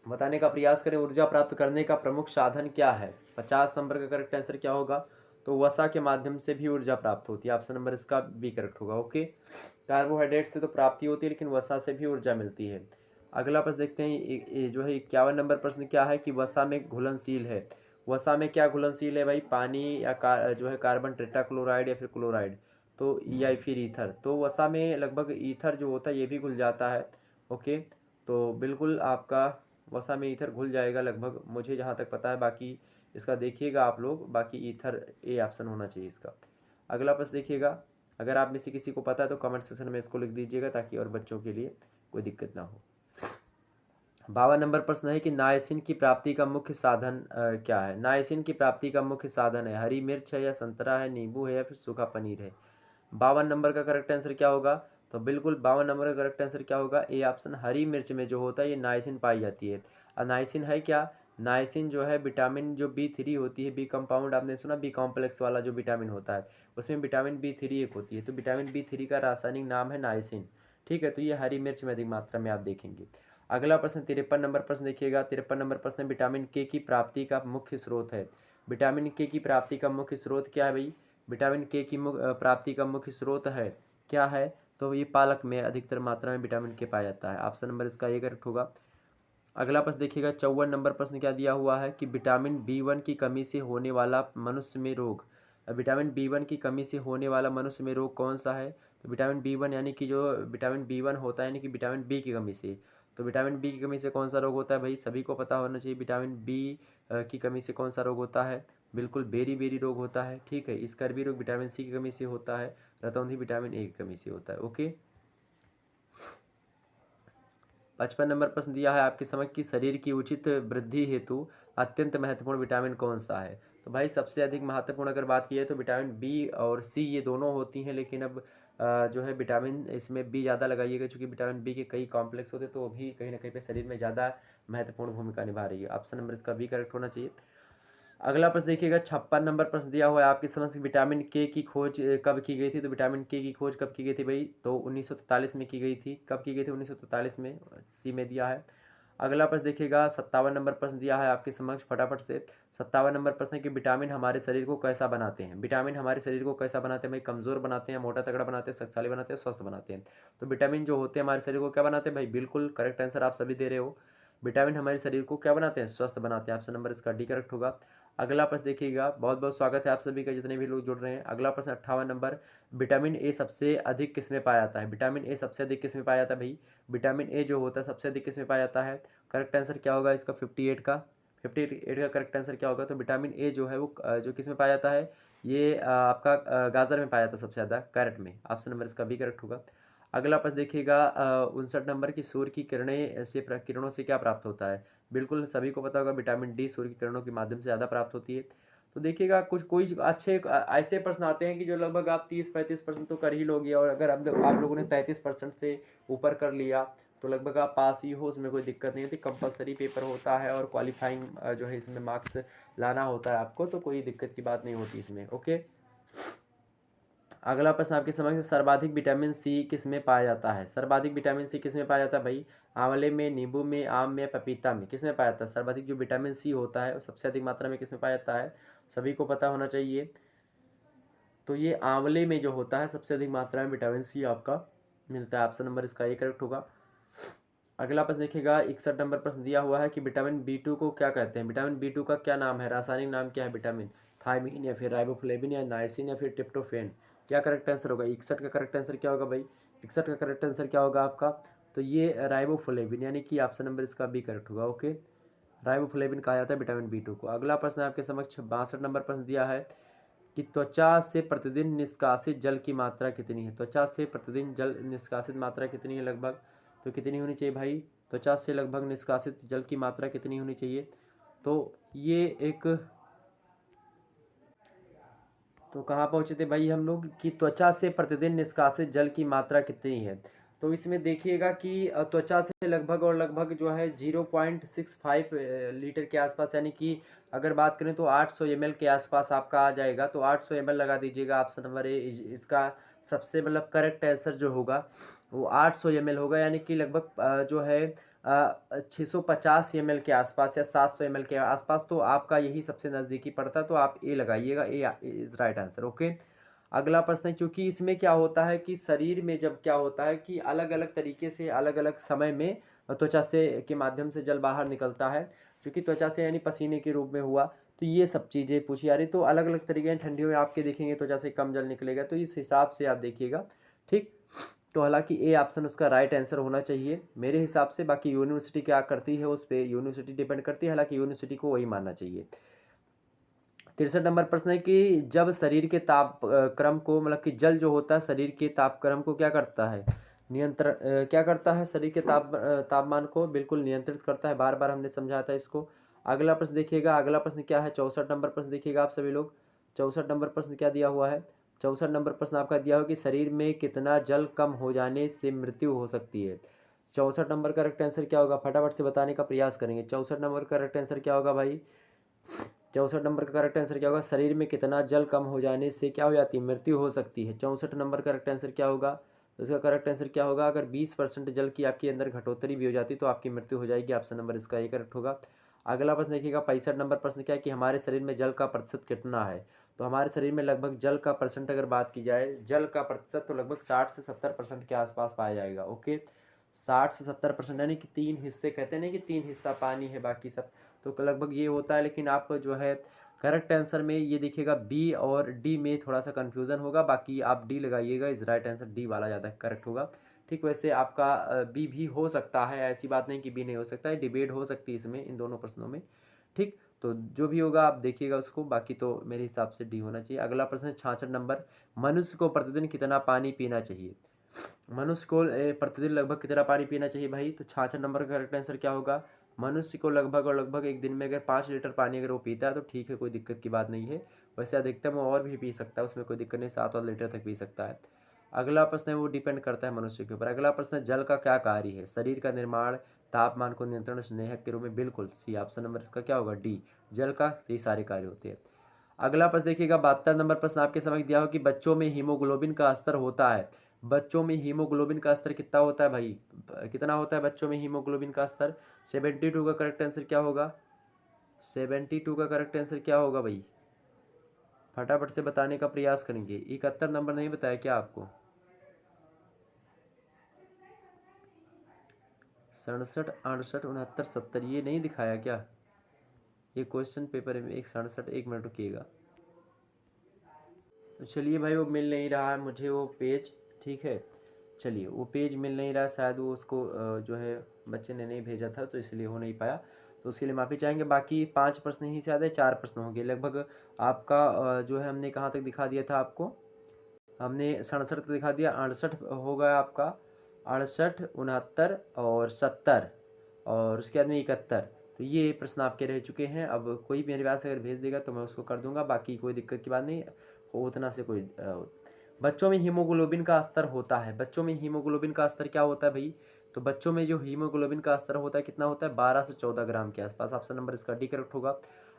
बताने का प्रयास करें, ऊर्जा प्राप्त करने का प्रमुख साधन क्या है? 50 नंबर का करेक्ट आंसर क्या होगा? तो वसा के माध्यम से भी ऊर्जा प्राप्त होती है। ऑप्शन नंबर इसका बी करेक्ट होगा। ओके, कार्बोहाइड्रेट से तो प्राप्ति होती है लेकिन वसा से भी ऊर्जा मिलती है। अगला प्रश्न देखते हैं, ये जो है 51 नंबर प्रश्न क्या है कि वसा में घुलनशील है। वसा में क्या घुलनशील है भाई? पानी या जो है कार्बन टेट्राक्लोराइड या फिर क्लोराइड, तो या फिर ईथर। तो वसा में लगभग ईथर जो होता है ये भी घुल जाता है। ओके, तो बिल्कुल आपका वसा में ईथर घुल जाएगा लगभग, मुझे जहाँ तक पता है। बाकी इसका देखिएगा आप लोग, बाकी ईथर ए ऑप्शन होना चाहिए इसका। अगला प्रश्न देखिएगा, अगर आप में से किसी को पता है तो कमेंट सेक्शन में इसको लिख दीजिएगा ताकि और बच्चों के लिए कोई दिक्कत ना हो। 52 नंबर प्रश्न है कि नायसिन की प्राप्ति का मुख्य साधन क्या है? नायसिन की प्राप्ति का मुख्य साधन है हरी मिर्च है या संतरा है, नींबू है या फिर सूखा पनीर है? 52 नंबर का करेक्ट आंसर क्या होगा? तो बिल्कुल 52 नंबर का करेक्ट आंसर क्या होगा? ए ऑप्शन, हरी मिर्च में जो होता है ये नाइसिन पाई जाती है। और नाइसिन है क्या? नाइसिन जो है विटामिन जो B3 होती है, बी कंपाउंड आपने सुना, बी कॉम्प्लेक्स वाला जो विटामिन होता है, उसमें विटामिन B3 एक होती है। तो विटामिन B3 का रासायनिक नाम है नाइसिन। ठीक है, तो ये हरी मिर्च में अधिक मात्रा में आप देखेंगे। अगला प्रश्न 53 नंबर प्रश्न देखिएगा, 53 नंबर प्रश्न विटामिन के की प्राप्ति का मुख्य स्रोत है। विटामिन के की प्राप्ति का मुख्य स्रोत क्या है भाई? विटामिन के की प्राप्ति का मुख्य स्रोत है क्या है? तो ये पालक में अधिकतर मात्रा में विटामिन के पाया जाता है। ऑप्शन नंबर इसका ए करेक्ट होगा। अगला प्रश्न देखिएगा, 54 नंबर प्रश्न क्या दिया हुआ है कि विटामिन B1 की कमी से होने वाला मनुष्य में रोग। विटामिन B1 की कमी से होने वाला मनुष्य में रोग कौन सा है? तो विटामिन B1 यानी कि जो विटामिन B1 होता है यानी कि विटामिन बी की कमी से। तो विटामिन बी की कमी से कौन सा रोग होता है भाई? सभी को पता होना चाहिए, विटामिन बी की कमी से कौन सा रोग होता है? बिल्कुल बेरी बेरी रोग होता है। ठीक है, स्कर्वी रोग विटामिन सी की कमी से होता है, रतौंधी विटामिन ए की कमी से होता है। ओके, 55 नंबर प्रश्न दिया है आपके समझ कि शरीर की उचित वृद्धि हेतु अत्यंत महत्वपूर्ण विटामिन कौन सा है? तो भाई सबसे अधिक महत्वपूर्ण अगर बात की जाए तो विटामिन बी और सी ये दोनों होती हैं, लेकिन अब जो है विटामिन इसमें बी ज़्यादा लगाइएगा क्योंकि विटामिन बी के कई कॉम्प्लेक्स होते हैं, तो वो भी कहीं ना कहीं पे शरीर में ज़्यादा महत्वपूर्ण भूमिका निभा रही है। ऑप्शन नंबर इसका बी करेक्ट होना चाहिए। अगला प्रश्न देखिएगा, 56 नंबर प्रश्न दिया हुआ है आपकी समझ कि विटामिन के की खोज कब की गई थी? तो विटामिन के की खोज कब की गई थी भाई? तो 1943 में की गई थी। कब की गई थी? 1943 में, सी में दिया है। अगला प्रश्न देखिएगा, 57 नंबर प्रश्न दिया है आपके समक्ष, फटाफट से 57 नंबर प्रश्न है कि विटामिन हमारे शरीर को कैसा बनाते हैं? विटामिन हमारे शरीर को कैसा बनाते हैं भाई? कमज़ोर बनाते हैं, मोटा तगड़ा बनाते हैं, शक्तिशाली बनाते हैं, स्वस्थ बनाते हैं? तो विटामिन जो होते हैं हमारे शरीर को क्या बनाते हैं भाई? बिल्कुल करेक्ट आंसर आप सभी दे रहे हो। विटामिन हमारे शरीर को क्या बनाते हैं? स्वस्थ बनाते हैं। ऑप्शन नंबर इसका डी करेक्ट होगा। अगला प्रश्न देखिएगा, बहुत बहुत स्वागत है आप सभी का जितने भी लोग जुड़ रहे हैं। अगला प्रश्न 58 नंबर, विटामिन ए सबसे अधिक किस में पाया जाता है? विटामिन ए सबसे अधिक किस में पाया जाता है भाई? विटामिन ए जो होता है सबसे अधिक किस में पाया जाता है? करेक्ट आंसर क्या होगा इसका? 58 का 58 का करेक्ट आंसर क्या होगा? तो विटामिन ए जो है वो जो किस में पाया जाता है? ये आपका गाजर में पाया जाता है सबसे ज़्यादा, कैरेट में। ऑप्शन नंबर इसका बी करेक्ट होगा। अगला प्रश्न देखिएगा 59 नंबर की सूर्य की किरणों से क्या प्राप्त होता है? बिल्कुल सभी को पता होगा विटामिन डी सूर्य की किरणों के माध्यम से ज़्यादा प्राप्त होती है। तो देखिएगा कुछ कोई अच्छे ऐसे प्रश्न आते हैं कि जो लगभग आप 30-35% तो कर ही लोगे, और अगर आप लोगों ने 33% से ऊपर कर लिया तो लगभग आप पास ही हो, उसमें कोई दिक्कत नहीं होती। कंपलसरी पेपर होता है और क्वालिफाइंग जो है इसमें मार्क्स लाना होता है आपको, तो कोई दिक्कत की बात नहीं होती इसमें। ओके, अगला प्रश्न आपके समझ में, सर्वाधिक विटामिन सी किस में पाया जाता है? सर्वाधिक विटामिन सी किस में पाया जाता है भाई? आंवले में, नींबू में, आम में, पपीता में, किस में पाया जाता है? सर्वाधिक जो विटामिन सी होता है वो सबसे अधिक मात्रा में किस में पाया जाता है? सभी को पता होना चाहिए। तो ये आंवले में जो होता है सबसे अधिक मात्रा में विटामिन सी आपका मिलता है। ऑप्शन नंबर इसका ए करेक्ट होगा। अगला प्रश्न देखिएगा 61 नंबर प्रश्न दिया हुआ है कि विटामिन बी टू को क्या कहते हैं? विटामिन बी टू का क्या नाम है? रासायनिक नाम क्या है? विटामिन थायमीन या फिर राइबोफ्लेविन या नाइसिन या फिर ट्रिप्टोफेन? क्या करेक्ट आंसर होगा? 61 का करेक्ट आंसर क्या होगा भाई? 61 का करेक्ट आंसर क्या होगा आपका? तो ये राइबोफ्लेविन, यानी कि ऑप्शन नंबर इसका बी करेक्ट होगा। ओके, राइबोफ्लेविन कहा जाता है विटामिन बी टू को। अगला प्रश्न आपके समक्ष 62 नंबर प्रश्न दिया है कि त्वचा से प्रतिदिन निष्कासित जल की मात्रा कितनी है? त्वचा से प्रतिदिन जल निष्कासित मात्रा कितनी है लगभग? तो कितनी होनी चाहिए भाई? त्वचा से लगभग निष्कासित जल की मात्रा कितनी होनी चाहिए? तो ये एक, तो कहाँ पहुँचे थे भाई हम लोग कि त्वचा से प्रतिदिन निष्कासित जल की मात्रा कितनी है? तो इसमें देखिएगा कि त्वचा से लगभग और लगभग जो है 0.65 लीटर के आसपास, यानी कि अगर बात करें तो 800 ml के आसपास आपका आ जाएगा। तो 800 ml लगा दीजिएगा। ऑप्शन नंबर ए इसका सबसे मतलब करेक्ट आंसर जो होगा वो 800 ml होगा, यानी कि लगभग जो है 650 ml के आसपास या 700 ml के आसपास। तो आपका यही सबसे नज़दीकी पड़ता है, तो आप ए लगाइएगा। A is right answer. Okay, अगला प्रश्न है, क्योंकि इसमें क्या होता है कि शरीर में जब क्या होता है कि अलग अलग तरीके से अलग अलग समय में त्वचा से के माध्यम से जल बाहर निकलता है, क्योंकि त्वचा से यानी पसीने के रूप में हुआ। तो ये सब चीज़ें पूछी जा रही, तो अलग अलग तरीके हैं। ठंडियों में आपके देखेंगे त्वचा से कम जल निकलेगा, तो इस हिसाब से आप देखिएगा। ठीक, तो हालांकि ए ऑप्शन उसका राइट आंसर होना चाहिए मेरे हिसाब से। बाकी यूनिवर्सिटी क्या करती है उस पर यूनिवर्सिटी डिपेंड करती है, हालांकि यूनिवर्सिटी को वही मानना चाहिए। 63 नंबर प्रश्न है कि जब शरीर के ताप क्रम को, मतलब कि जल जो होता है शरीर के तापक्रम को क्या करता है? नियंत्रण क्या करता है? शरीर के तापमान को बिल्कुल नियंत्रित करता है। बार बार हमने समझा था इसको। अगला प्रश्न देखिएगा, अगला प्रश्न क्या है? 64 नंबर प्रश्न देखिएगा आप सभी लोग। 64 नंबर प्रश्न क्या दिया हुआ है? 64 नंबर प्रश्न आपका दिया हुआ कि शरीर में कितना जल कम हो जाने से मृत्यु हो सकती है? 64 नंबर का करेक्ट आंसर क्या होगा? फटाफट से बताने का प्रयास करेंगे। 64 नंबर का करेक्ट आंसर क्या होगा भाई? 64 नंबर का करेक्ट आंसर क्या होगा? शरीर में कितना जल कम हो जाने से क्या हो जाती है? मृत्यु हो सकती है। 64 नंबर का करेक्ट आंसर क्या होगा? तो इसका करेक्ट आंसर क्या होगा? अगर 20% जल की आपके अंदर घटोतरी भी हो जाती तो आपकी मृत्यु हो जाएगी। ऑप्शन नंबर इसका ये करेक्ट होगा। अगला प्रश्न देखिएगा 65 नंबर प्रश्न क्या है कि हमारे शरीर में जल का प्रतिशत कितना है? तो हमारे शरीर में लगभग जल का परसेंट अगर बात की जाए, जल का प्रतिशत तो लगभग 60 से 70% के आसपास पाया जाएगा। ओके, 60 से 70%, यानी कि 3 हिस्से, कहते हैं ना कि 3 हिस्सा पानी है बाकी सब, तो लगभग ये होता है। लेकिन आप जो है करेक्ट आंसर में ये देखिएगा बी और डी में थोड़ा सा कन्फ्यूज़न होगा, बाकी आप डी लगाइएगा। इस राइट आंसर डी वाला ज़्यादा करेक्ट होगा। ठीक, वैसे आपका बी भी हो सकता है, ऐसी बात नहीं कि बी नहीं हो सकता है, डिबेट हो सकती है इसमें, इन दोनों प्रश्नों में। ठीक, तो जो भी होगा आप देखिएगा उसको, बाकी तो मेरे हिसाब से डी होना चाहिए। अगला प्रश्न है 66 नंबर, मनुष्य को प्रतिदिन कितना पानी पीना चाहिए? मनुष्य को प्रतिदिन लगभग कितना पानी पीना चाहिए भाई? तो 66 नंबर का करेक्ट आंसर क्या होगा? मनुष्य को लगभग और लगभग एक दिन में अगर 5 लीटर पानी अगर वो पीता है तो ठीक है, कोई दिक्कत की बात नहीं है। वैसे अधिकतम वो और भी पी सकता है, उसमें कोई दिक्कत नहीं, 7 लीटर तक पी सकता है। अगला प्रश्न है वो डिपेंड करता है मनुष्य के ऊपर। अगला प्रश्न है जल का क्या कार्य है? शरीर का निर्माण, तापमान को नियंत्रण, स्नेहक के रूप में। बिल्कुल सी ऑप्शन नंबर इसका क्या होगा? डी, जल का यही सारे कार्य होते हैं। अगला प्रश्न देखिएगा 72 नंबर प्रश्न आपके समझ दिया हो कि बच्चों में हीमोग्लोबिन का स्तर होता है। बच्चों में हीमोग्लोबिन का स्तर कितना होता है भाई? कितना होता है बच्चों में हीमोग्लोबिन का स्तर? 72 का करेक्ट आंसर क्या होगा? 72 का करेक्ट आंसर क्या होगा भाई? फटाफट से बताने का प्रयास करेंगे। 71 नंबर नहीं बताया क्या आपको? 67, 68, 69, 70 ये नहीं दिखाया क्या? ये क्वेश्चन पेपर में एक 67, 1 मिनट रुकिएगा। तो चलिए भाई, वो मिल नहीं रहा है मुझे वो पेज। ठीक है, चलिए वो पेज मिल नहीं रहा, शायद वो उसको जो है बच्चे ने नहीं भेजा था तो इसलिए हो नहीं पाया। तो उसके लिए माफ़ी चाहेंगे। बाकी 5 प्रश्न ही से ज़्यादा 4 प्रश्न होंगे लगभग। आपका जो है हमने कहाँ तक दिखा दिया था आपको, हमने 67 तक दिखा दिया, 68 होगा आपका, 68, 69 और 70 और उसके बाद में 71। तो ये प्रश्न आपके रह चुके हैं। अब कोई मेरे पास अगर भेज देगा तो मैं उसको कर दूंगा, बाकी कोई दिक्कत की बात नहीं हो, उतना से कोई बच्चों में हीमोग्लोबिन का स्तर होता है, बच्चों में हीमोग्लोबिन का स्तर क्या होता है भाई, तो बच्चों में जो हीमोग्लोबिन का स्तर होता है कितना होता है, 12 से 14 ग्राम के आसपास। ऑप्शन नंबर इसका डी करेक्ट होगा।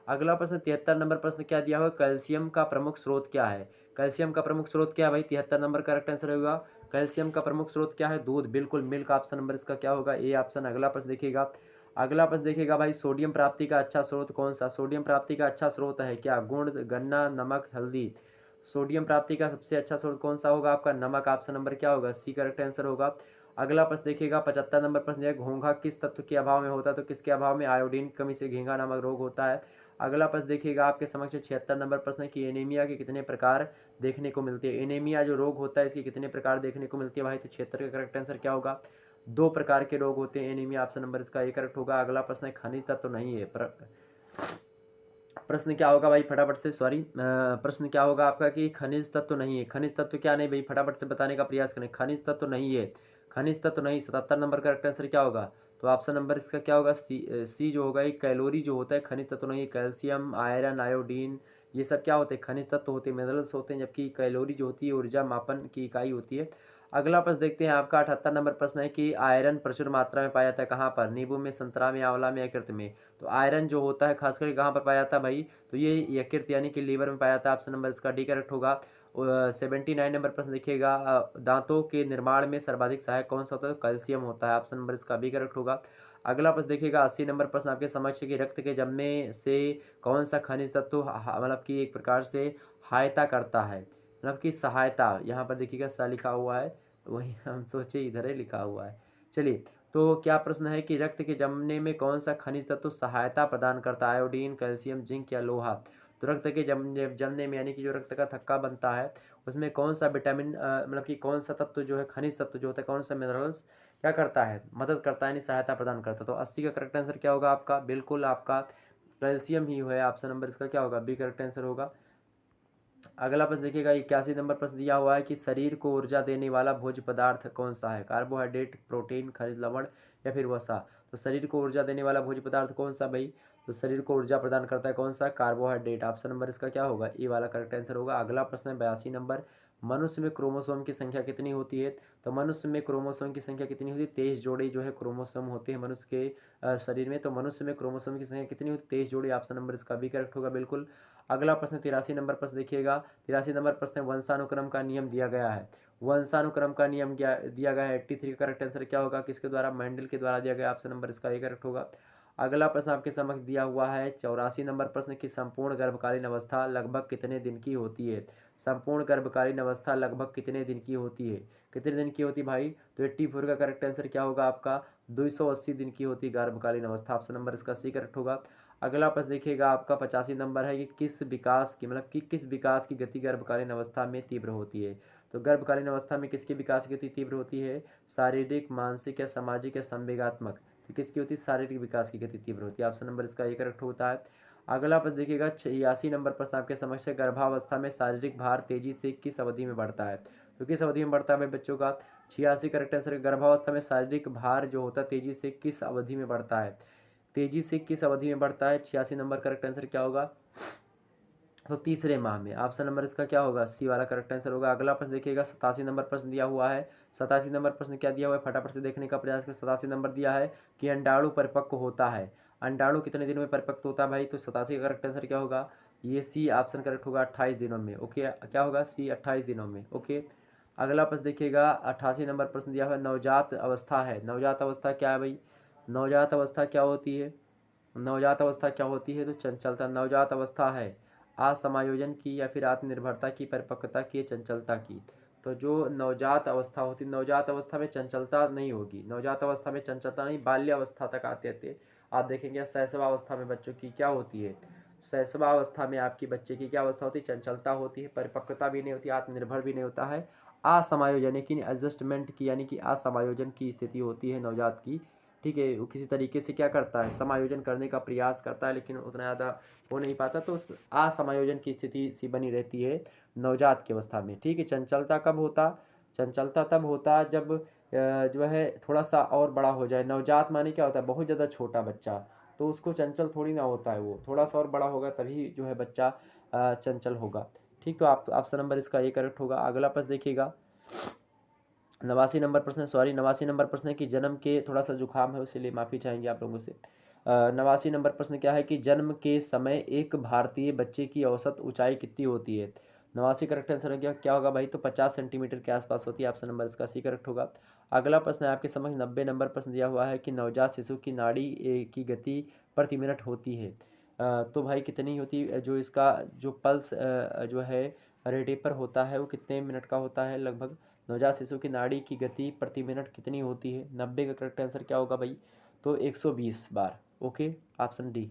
अगला प्रश्न 73 नंबर प्रश्न क्या दिया हुआ, कैल्शियम का प्रमुख स्रोत क्या है, कैल्शियम का प्रमुख स्रोत क्या है भाई, 73 नंबर करेक्ट आंसर होगा। कैल्शियम का प्रमुख स्रोत क्या है, दूध, बिल्कुल मिल्क। ऑप्शन नंबर इसका क्या होगा, ए ऑप्शन। अगला प्रश्न देखिएगा, अगला प्रश्न देखिएगा भाई, सोडियम प्राप्ति का अच्छा स्रोत कौन सा, सोडियम प्राप्ति का अच्छा स्रोत है क्या, गुड़, गन्ना, नमक, हल्दी। सोडियम प्राप्ति का सबसे अच्छा स्रोत कौन सा होगा आपका, नमक। ऑप्शन नंबर क्या होगा, सी करेक्ट आंसर होगा। अगला प्रश्न देखिएगा 75 नंबर प्रश्न है, घोंघा किस तत्व के अभाव में होता है, तो किसके अभाव में, आयोडीन की कमी से घेंघा नामक रोग होता है। अगला प्रश्न देखिएगा आपके समक्ष 76 नंबर प्रश्न है कि एनीमिया के कितने प्रकार देखने को मिलते हैं, एनीमिया जो रोग होता है इसके कितने प्रकार देखने को मिलती है भाई, तो 76 का करेक्ट आंसर क्या होगा, 2 प्रकार के रोग होते हैं एनीमिया। ऑप्शन नंबर इसका ए करेक्ट होगा। अगला प्रश्न है खनिज तत्व नहीं है, प्रश्न क्या होगा भाई फटाफट से, सॉरी प्रश्न क्या होगा आपका कि खनिज तत्व नहीं है, खनिज तत्व क्या नहीं भाई, फटाफट से बताने का प्रयास करें, खनिज तत्व नहीं है, खनिज तत्व नहीं। 77 नंबर करेक्ट आंसर क्या होगा, तो ऑप्शन नंबर इसका क्या होगा, सी जो होगा, एक कैलोरी जो होता है खनिज तत्व नहीं है, कैल्शियम, आयरन, आयोडीन ये सब क्या होते हैं, खनिज तत्व होते हैं, मिनरल्स होते हैं, जबकि कैलोरी जो होती है ऊर्जा मापन की इकाई होती है। अगला प्रश्न देखते हैं आपका 78 नंबर प्रश्न है कि आयरन प्रचुर मात्रा में पाया जाता है कहाँ पर, नींबू में, संतरा में, आंवला में, यकृत में। तो आयरन जो होता है खास करके कहाँ पर पाया जाता है भाई, तो ये यकृत यानी कि लीवर में पाया जाता है। ऑप्शन नंबर इसका डी करेक्ट होगा। 79 नंबर प्रश्न देखिएगा, दांतों के निर्माण में सर्वाधिक सहायक कौन सा होता है, तो कैल्शियम होता है। ऑप्शन नंबर इसका बी करेक्ट होगा। अगला प्रश्न देखिएगा 80 नंबर प्रश्न आपके समक्ष कि रक्त के जमने से कौन सा खनिज तत्व मतलब कि एक प्रकार से सहायता करता है, मतलब कि सहायता, यहाँ पर देखिएगा सा लिखा हुआ है, वही हम सोचे इधर ही लिखा हुआ है। चलिए, तो क्या प्रश्न है कि रक्त के जमने में कौन सा खनिज तत्व सहायता प्रदान करता है, आयोडीन, कैल्शियम, जिंक या लोहा। तो रक्त के जमने में यानी कि जो रक्त का थक्का बनता है उसमें कौन सा विटामिन मतलब कि कौन सा तत्व जो है, खनिज तत्व जो होता है, कौन सा मिनरल्स क्या करता है, मदद करता है, यानी सहायता प्रदान करता है। तो 80 का करेक्ट आंसर क्या होगा आपका, बिल्कुल आपका कैल्शियम ही है। ऑप्शन नंबर इसका क्या होगा, बी करेक्ट आंसर होगा। अगला प्रश्न देखिएगा 81 नंबर प्रश्न दिया हुआ है कि शरीर को ऊर्जा देने वाला भोज्य पदार्थ कौन सा है, कार्बोहाइड्रेट, प्रोटीन, खनिज लवण या फिर वसा। तो शरीर को ऊर्जा देने वाला भोज्य पदार्थ कौन सा भाई, तो शरीर को ऊर्जा प्रदान करता है कौन सा, कार्बोहाइड्रेट। ऑप्शन नंबर इसका क्या होगा, ए वाला करेक्ट आंसर होगा। अगला प्रश्न है 82 नंबर, मनुष्य में क्रोमोसोम की संख्या कितनी होती है, तो मनुष्य में क्रोमोसोम की संख्या कितनी होती है, 23 जोड़े जो है क्रोमोसोम होते हैं मनुष्य के शरीर में। तो मनुष्य में क्रोमोसोम की संख्या कितनी होती है, 23 जोड़े। ऑप्शन नंबर इसका भी करेक्ट होगा बिल्कुल। अगला प्रश्न 83 नंबर प्रश्न देखिएगा, 83 नंबर प्रश्न वंशानुक्रम का नियम दिया गया है, वंशानुक्रम का नियम दिया गया है। 83 का करेक्ट आंसर क्या होगा, किसके द्वारा, मेंडल के द्वारा दिया गया। ऑप्शन नंबर इसका ए करेक्ट होगा। अगला प्रश्न आपके समक्ष दिया हुआ है 84 नंबर प्रश्न की संपूर्ण गर्भकालीन अवस्था लगभग कितने दिन की होती है, संपूर्ण गर्भकालीन अवस्था लगभग कितने दिन की होती है, कितने दिन की होती है भाई, तो 84 का करेक्ट आंसर क्या होगा आपका, 280 दिन की होती है गर्भकालीन अवस्था। ऑप्शन नंबर इसका सी करेक्ट होगा। अगला प्रश्न देखिएगा आपका 85 नंबर है कि किस विकास की, मतलब कि किस विकास की गति गर्भकालीन अवस्था में तीव्र होती है। तो गर्भकालीन अवस्था में किसकी विकास की गति तीव्र होती है, शारीरिक, मानसिक या सामाजिक या संवेगात्मक। तो किसकी होती है, शारीरिक विकास की गति तीव्र होती है। ऑप्शन नंबर इसका ये करेक्ट होता है। अगला प्रश्न देखिएगा 86 नंबर प्रश्न आपके समक्ष है, गर्भावस्था में शारीरिक भार तेजी से किस अवधि में बढ़ता है। तो किस अवधि में बढ़ता है भाई बच्चों का, 86 करेक्ट आंसर। गर्भावस्था में शारीरिक भार जो होता है तेजी से किस अवधि में बढ़ता है, तेजी से किस अवधि में बढ़ता है, 86 नंबर करेक्ट आंसर क्या होगा, तो तीसरे माह में। ऑप्शन नंबर इसका क्या होगा, सी वाला करेक्ट आंसर होगा। अगला प्रश्न देखिएगा 87 नंबर प्रश्न दिया हुआ है, 87 नंबर प्रश्न क्या दिया हुआ है, फटाफट से देखने का प्रयास करें। 87 नंबर दिया है कि अंडाणु परिपक्व होता है, अंडाणु कितने दिनों में परिपक्व होता है भाई, तो 87 का करेक्ट आंसर क्या होगा, ये सी ऑप्शन करेक्ट होगा, 28 दिनों में। ओके, क्या होगा, सी 28 दिनों में। ओके, अगला प्रश्न देखिएगा 88 नंबर प्रश्न दिया हुआ है, नवजात अवस्था है, नवजात अवस्था क्या है भाई, नवजात अवस्था क्या होती है, नवजात अवस्था क्या होती है, तो चंचलता। नवजात अवस्था है असमायोजन की या फिर आत्मनिर्भरता की, परिपक्वता की, चंचलता की। तो जो नवजात अवस्था होती है, नवजात अवस्था में चंचलता नहीं होगी, नवजात अवस्था में चंचलता नहीं, बाल्यावस्था तक आते आते आप देखेंगे शैशवावस्था में बच्चों की क्या होती है, शैशवावस्था में आपकी बच्चे की क्या अवस्था होती है, चंचलता होती है, परिपक्वता भी नहीं होती, आत्मनिर्भर भी नहीं होता है, असमायोजन यानी एडजस्टमेंट की यानी कि असमायोजन की स्थिति होती है नवजात की ठीक है, वो किसी तरीके से क्या करता है, समायोजन करने का प्रयास करता है, लेकिन उतना ज़्यादा हो नहीं पाता, तो असमायोजन की स्थिति सी बनी रहती है नवजात की अवस्था में। ठीक है, चंचलता कब होता, चंचलता तब होता जब जो है थोड़ा सा और बड़ा हो जाए। नवजात माने क्या होता है, बहुत ज़्यादा छोटा बच्चा, तो उसको चंचल थोड़ी ना होता है, वो थोड़ा सा और बड़ा होगा तभी जो है बच्चा चंचल होगा। ठीक, तो आप ऑप्शन नंबर इसका ए करेक्ट होगा। अगला प्रश्न देखिएगा, 89 नंबर प्रश्न है कि जन्म के, थोड़ा सा जुकाम है इसलिए माफ़ी चाहेंगे आप लोगों से। 89 नंबर प्रश्न क्या है कि जन्म के समय एक भारतीय बच्चे की औसत ऊंचाई कितनी होती है। 89 करेक्ट आंसर हो गया, क्या होगा भाई, तो 50 सेंटीमीटर के आसपास होती है। ऑप्शन नंबर इसका सी करेक्ट होगा। अगला प्रश्न है आपके समझ, 90 नंबर प्रश्न दिया हुआ है कि नवजात शिशु की नाड़ी की गति प्रति मिनट होती है। तो भाई कितनी होती है, जो इसका जो पल्स जो है रेटे पर होता है वो कितने मिनट का होता है लगभग। नवजात शिशु की नाड़ी की गति प्रति मिनट कितनी होती है, 90 का करेक्ट आंसर क्या होगा भाई, तो 120 बार। Okay, option D.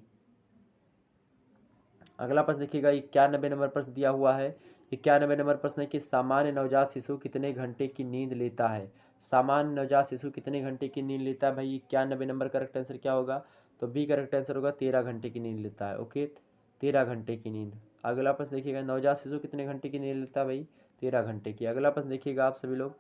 अगला प्रश्न देखिएगा, 91 नंबर प्रश्न दिया हुआ है। 91 नंबर प्रश्न है कि सामान्य नवजात शिशु कितने घंटे की नींद लेता है। सामान्य नवजात शिशु कितने घंटे की नींद लेता है भाई, 91 नंबर करेक्ट आंसर क्या होगा, तो बी करेक्ट आंसर होगा, 13 घंटे की नींद लेता है। ओके, 13 घंटे की नींद। अगला प्रश्न देखिएगा, नवजात शिशु कितने घंटे की नींद लेता है भाई, 13 घंटे की। अगला प्रश्न देखिएगा आप सभी लोग,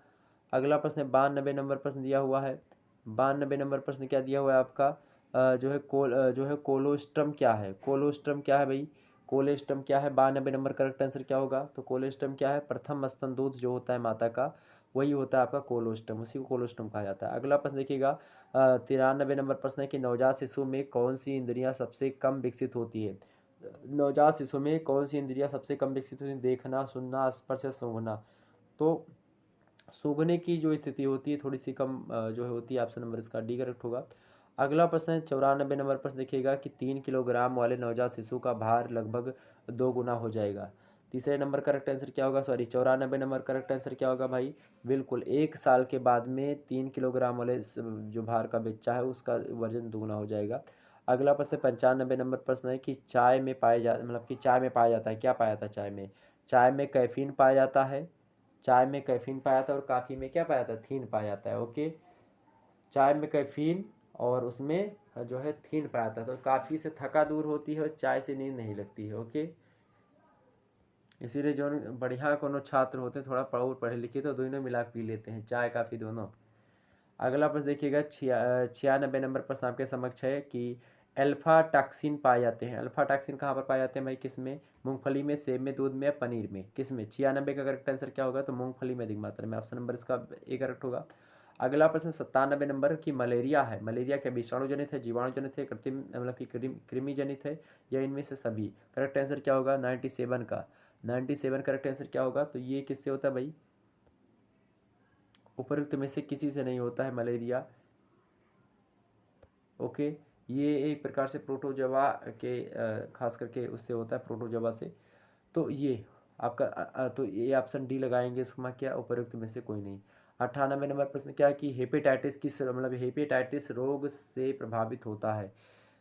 अगला प्रश्न है 92 नंबर प्रश्न दिया हुआ है। 92 नंबर प्रश्न क्या दिया हुआ है आपका, जो है कोलोस्ट्रम क्या है, कोलोस्ट्रम क्या है भाई, कोलेस्ट्रम क्या है। 92 नंबर करेक्ट आंसर क्या होगा, तो कोलेस्ट्रम क्या है, प्रथम स्तन दूध जो होता है माता का, वही होता है आपका कोलोस्ट्रम, उसी को कोलोस्ट्रम कहा जाता है। अगला प्रश्न देखिएगा, 93 नंबर प्रश्न है कि नवजात शिशु में कौन सी इंद्रियां सबसे कम विकसित होती है। नवजात शिशु में कौन सी इंद्रियां सबसे कम विकसित होती है, देखना, सुनना, स्पर्श, सूंघना। तो सूंघने की जो स्थिति होती है थोड़ी सी कम जो है होती है। ऑप्शन नंबर इसका डी करेक्ट होगा। अगला प्रश्न है 94 नंबर प्रश्न देखिएगा कि 3 किलोग्राम वाले नवजात शिशु का भार लगभग 2 गुना हो जाएगा। तीसरे नंबर करेक्ट आंसर क्या होगा, सॉरी 94 नंबर करेक्ट आंसर क्या होगा भाई, बिल्कुल 1 साल के बाद में 3 किलोग्राम वाले जो भार का बच्चा है उसका वजन 2 गुना हो जाएगा। अगला प्रश्न 95 नंबर प्रश्न है कि चाय में पाए जा मतलब कि चाय में पाया जाता है, क्या पाया जाता है चाय में, चाय में कैफीन पाया जाता है, चाय में कैफीन पाया जाता है, और काफ़ी में क्या पाया जाता है, थीन पाया जाता है। ओके, चाय में कैफीन और उसमें जो है थीन पाया जाता है, तो काफ़ी से थका दूर होती है और चाय से नींद नहीं लगती है। ओके, इसीलिए जो बढ़िया कोनो छात्र होते हैं थोड़ा पढ़े लिखे तो दोनों मिला के पी लेते हैं, चाय काफ़ी दोनों। अगला प्रश्न देखिएगा, 96 नंबर प्रश्न आपके समक्ष है कि अल्फा टॉक्सिन पाए जाते हैं। अल्फा टॉक्सिन कहाँ पर पाए जाते हैं भाई, किस में, मूंगफली में, सेब में, दूध में या पनीर में, किस में। 96 का करेक्ट आंसर क्या होगा, तो मूंगफली में अधिक मात्रा में। ऑप्शन नंबर इसका ए करेक्ट होगा। अगला प्रश्न 97 नंबर की मलेरिया है, मलेरिया क्या विषाणु जनित है, जीवाणु जनित है, कृत्रिम मतलब कि कृमि जनित है, या इनमें से सभी। करेक्ट आंसर क्या होगा 97 का, 97 करेक्ट आंसर क्या होगा, तो ये किससे होता है भाई, उपरोक्त में से किसी से नहीं होता है मलेरिया। ओके, ये एक प्रकार से प्रोटोजोआ के खास करके उससे होता है, प्रोटोजोआ से। तो ये आपका तो ये ऑप्शन डी लगाएंगे, इसमें क्या उपरोक्त में से कोई नहीं। 98 नंबर प्रश्न क्या है कि हेपेटाइटिस किस मतलब हेपेटाइटिस रोग से प्रभावित होता है।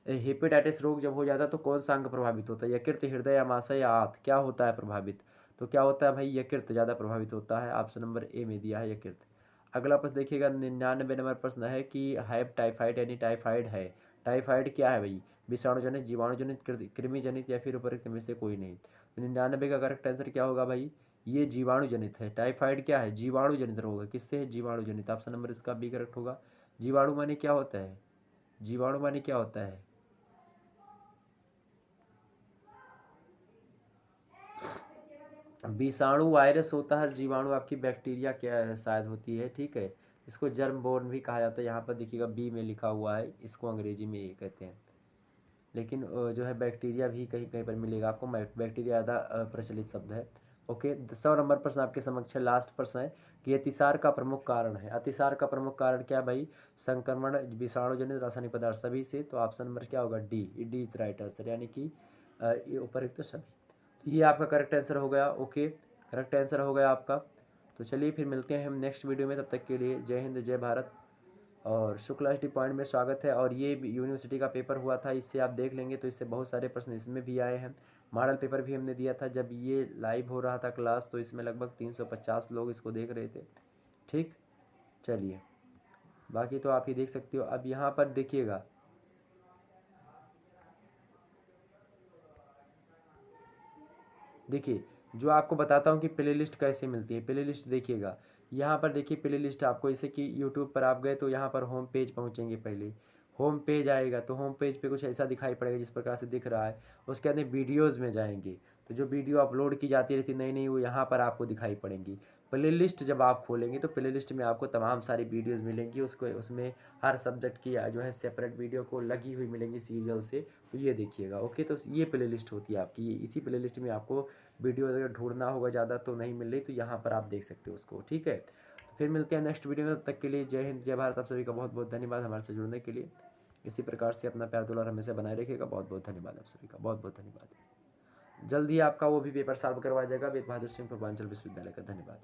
हेपेटाइटिस रोग जब हो जाता है तो कौन सा अंग प्रभावित होता है, यकृत, हृदय, आमाशय या आंत, क्या होता है प्रभावित, तो क्या होता है भाई, यकृत ज़्यादा प्रभावित होता है। ऑप्शन नंबर ए में दिया है यकृत। अगला प्रश्न देखिएगा, 99 नंबर प्रश्न है कि हैप टाइफाइड यानी टाइफाइड है, टाइफाइड क्या है भाई, विषाणु जनित, जीवाणु जनित, कृमि जनित या फिर उपरोक्त में से कोई नहीं। तो 99 का करेक्ट आंसर क्या होगा भाई, ये जीवाणु जनित है। टाइफाइड क्या है, जीवाणु जनित रोग है, किससे है, जीवाणु जनित। ऑप्शन नंबर इसका बी करेक्ट होगा। जीवाणु माने क्या होता है, जीवाणु माने क्या होता है, विषाणु वायरस होता है, जीवाणु आपकी बैक्टीरिया क्या शायद होती है। ठीक है, इसको जर्म बोर्न भी कहा जाता है, यहाँ पर देखिएगा बी में लिखा हुआ है, इसको अंग्रेजी में ये कहते हैं। लेकिन जो है बैक्टीरिया भी कहीं कहीं पर मिलेगा आपको, बैक्टीरिया ज़्यादा प्रचलित शब्द है। ओके, 100 नंबर प्रश्न आपके समक्ष है, लास्ट प्रश्न है कि अतिसार का प्रमुख कारण है। अतिसार का प्रमुख कारण क्या है भाई, संक्रमण, विषाणु जनित, रासायनिक पदार्थ, सभी से। तो ऑप्शन नंबर क्या होगा, D, D is right answer, यानी कि ये उपयुक्त तो सभी। तो ये आपका करेक्ट आंसर हो गया। ओके, करेक्ट आंसर हो गया आपका। तो चलिए फिर मिलते हैं हम नेक्स्ट वीडियो में, तब तक के लिए जय हिंद जय भारत। और शुक्ला स्टडी पॉइंट में स्वागत है। और ये यूनिवर्सिटी का पेपर हुआ था, इससे आप देख लेंगे तो इससे बहुत सारे प्रश्न इसमें भी आए हैं। मॉडल पेपर भी हमने दिया था जब ये लाइव हो रहा था क्लास, तो इसमें लगभग 350 लोग इसको देख रहे थे। ठीक, चलिए। बाकी तो आप ही देख सकते हो। अब यहाँ पर देखिएगा, देखिए जो आपको बताता हूँ कि प्लेलिस्ट कैसे मिलती है। प्लेलिस्ट देखिएगा, यहाँ पर देखिए प्लेलिस्ट आपको, जैसे कि यूट्यूब पर आप गए तो यहाँ पर होम पेज पहुँचेंगे। पहले होम पेज आएगा तो होम पेज पे कुछ ऐसा दिखाई पड़ेगा जिस प्रकार से दिख रहा है। उसके अंदर वीडियोज़ में जाएंगे तो जो वीडियो अपलोड की जाती रहती नई नई वो यहाँ पर आपको दिखाई पड़ेंगी। प्लेलिस्ट जब आप खोलेंगे तो प्लेलिस्ट में आपको तमाम सारी वीडियोज़ मिलेंगी। उसको उसमें हर सब्जेक्ट की जो है सेपरेट वीडियो को लगी हुई मिलेंगी सीरियल से। तो ये देखिएगा, ओके। तो ये प्लेलिस्ट होती है आपकी। ये इसी प्लेलिस्ट में आपको वीडियो अगर ढूंढना होगा ज़्यादा तो नहीं मिल रही, तो यहाँ पर आप देख सकते हो उसको, ठीक है। तो फिर मिलते हैं नेक्स्ट वीडियो में, तब तक के लिए जय हिंद जय भारत। आप सभी का बहुत बहुत धन्यवाद हमारे से जुड़ने के लिए। इसी प्रकार से अपना प्यार दुलार हमेशा बनाए रखिएगा। बहुत बहुत धन्यवाद आप सभी का, बहुत बहुत धन्यवाद। जल्द ही आपका वो भी पेपर सॉल्व करवाया जाएगा वेद बहादुर सिंह पूर्वांचल विश्वविद्यालय का। धन्यवाद।